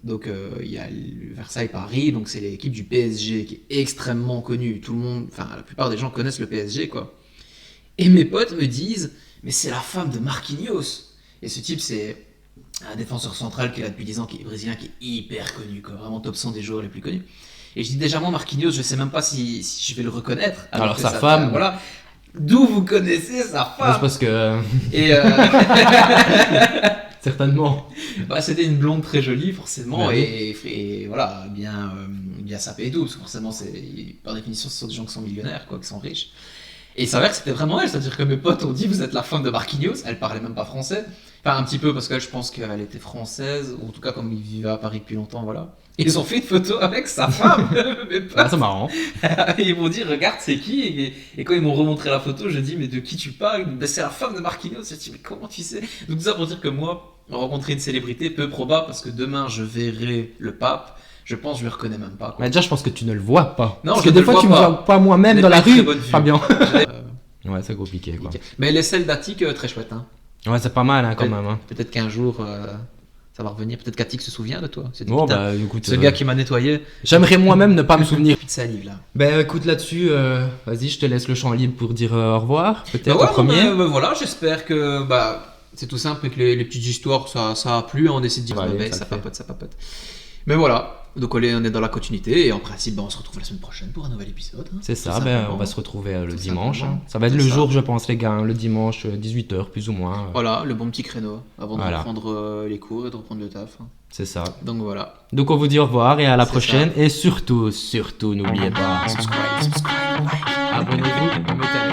Donc, il y a le Versailles-Paris, donc c'est l'équipe du PSG qui est extrêmement connue. Tout le monde, enfin, la plupart des gens connaissent le PSG, quoi. Et mes potes me disent, mais c'est la femme de Marquinhos. Et ce type, c'est un défenseur central qui est là depuis 10 ans, qui est brésilien, qui est hyper connu, quoi. Vraiment top 100 des joueurs les plus connus. Et je dis déjà, moi, Marquinhos, je sais même pas si je vais le reconnaître. Alors, que sa femme, voilà. D'où vous connaissez sa moi, femme c'est parce que Et certainement. bah, c'était une blonde très jolie, forcément, Bah oui. et voilà, bien sapée et tout, parce que forcément, par définition, ce sont des gens qui sont millionnaires, quoi, qui sont riches. Et il s'avère que c'était vraiment elle, c'est-à-dire que mes potes ont dit, vous êtes la femme de Marquinhos, elle parlait même pas français. Enfin, un petit peu, parce que je pense qu'elle était française, ou en tout cas, comme il vivait à Paris depuis longtemps, voilà. Ils ont fait une photo avec sa femme, mes potes. Ah, c'est marrant. Et ils m'ont dit, regarde, c'est qui et quand ils m'ont remontré la photo, je dis, mais de qui tu parles? Ben, c'est la femme de Marquinhos. Je dis, mais comment tu sais? Donc, ça pour dire que moi, rencontrer une célébrité, peu probable, parce que demain, je verrai le pape. Je pense que je le reconnais même pas. Quoi. Mais déjà, je pense que tu ne le vois pas. Non, Parce je que ne des le fois, vois tu me pas. vois pas moi-même Je dans n'ai la pas une rue, très bonne vue. Fabien. Euh, Ouais, c'est compliqué, quoi. Mais les selles d'Attic, très chouette. Hein. Ouais, c'est pas mal, hein, quand Ouais. même. Hein. Peut-être qu'un jour, ça va revenir. Peut-être qu'Attic se souvient de toi. C'est dit, Oh, putain, bah, écoute. ce gars qui m'a nettoyé. J'aimerais moi-même ne pas me souvenir. Plus de salive là. Ben, écoute, là-dessus, vas-y, je te laisse le champ libre pour dire au revoir, peut-être, Bah ouais, au premier. voilà, j'espère que c'est tout simple et que les petites histoires ça a plu. On décide de dire Ouais, ça ça fait. papote, ça papote. Mais voilà, donc on est dans la continuité et en principe on se retrouve la semaine prochaine pour un nouvel épisode. Hein, C'est tout ça, ben, simplement. on va se retrouver le Tout dimanche. simplement. Hein. Ça va être C'est le ça. jour, je pense, les gars, hein, le dimanche, 18h, plus ou moins. Voilà, le bon petit créneau avant de Voilà. reprendre les cours et de reprendre le taf. Hein. C'est ça. Donc voilà. Donc, on vous dit au revoir et à la C'est prochaine. Et surtout, n'oubliez pas, Subscribe, like. abonnez-vous, mettez un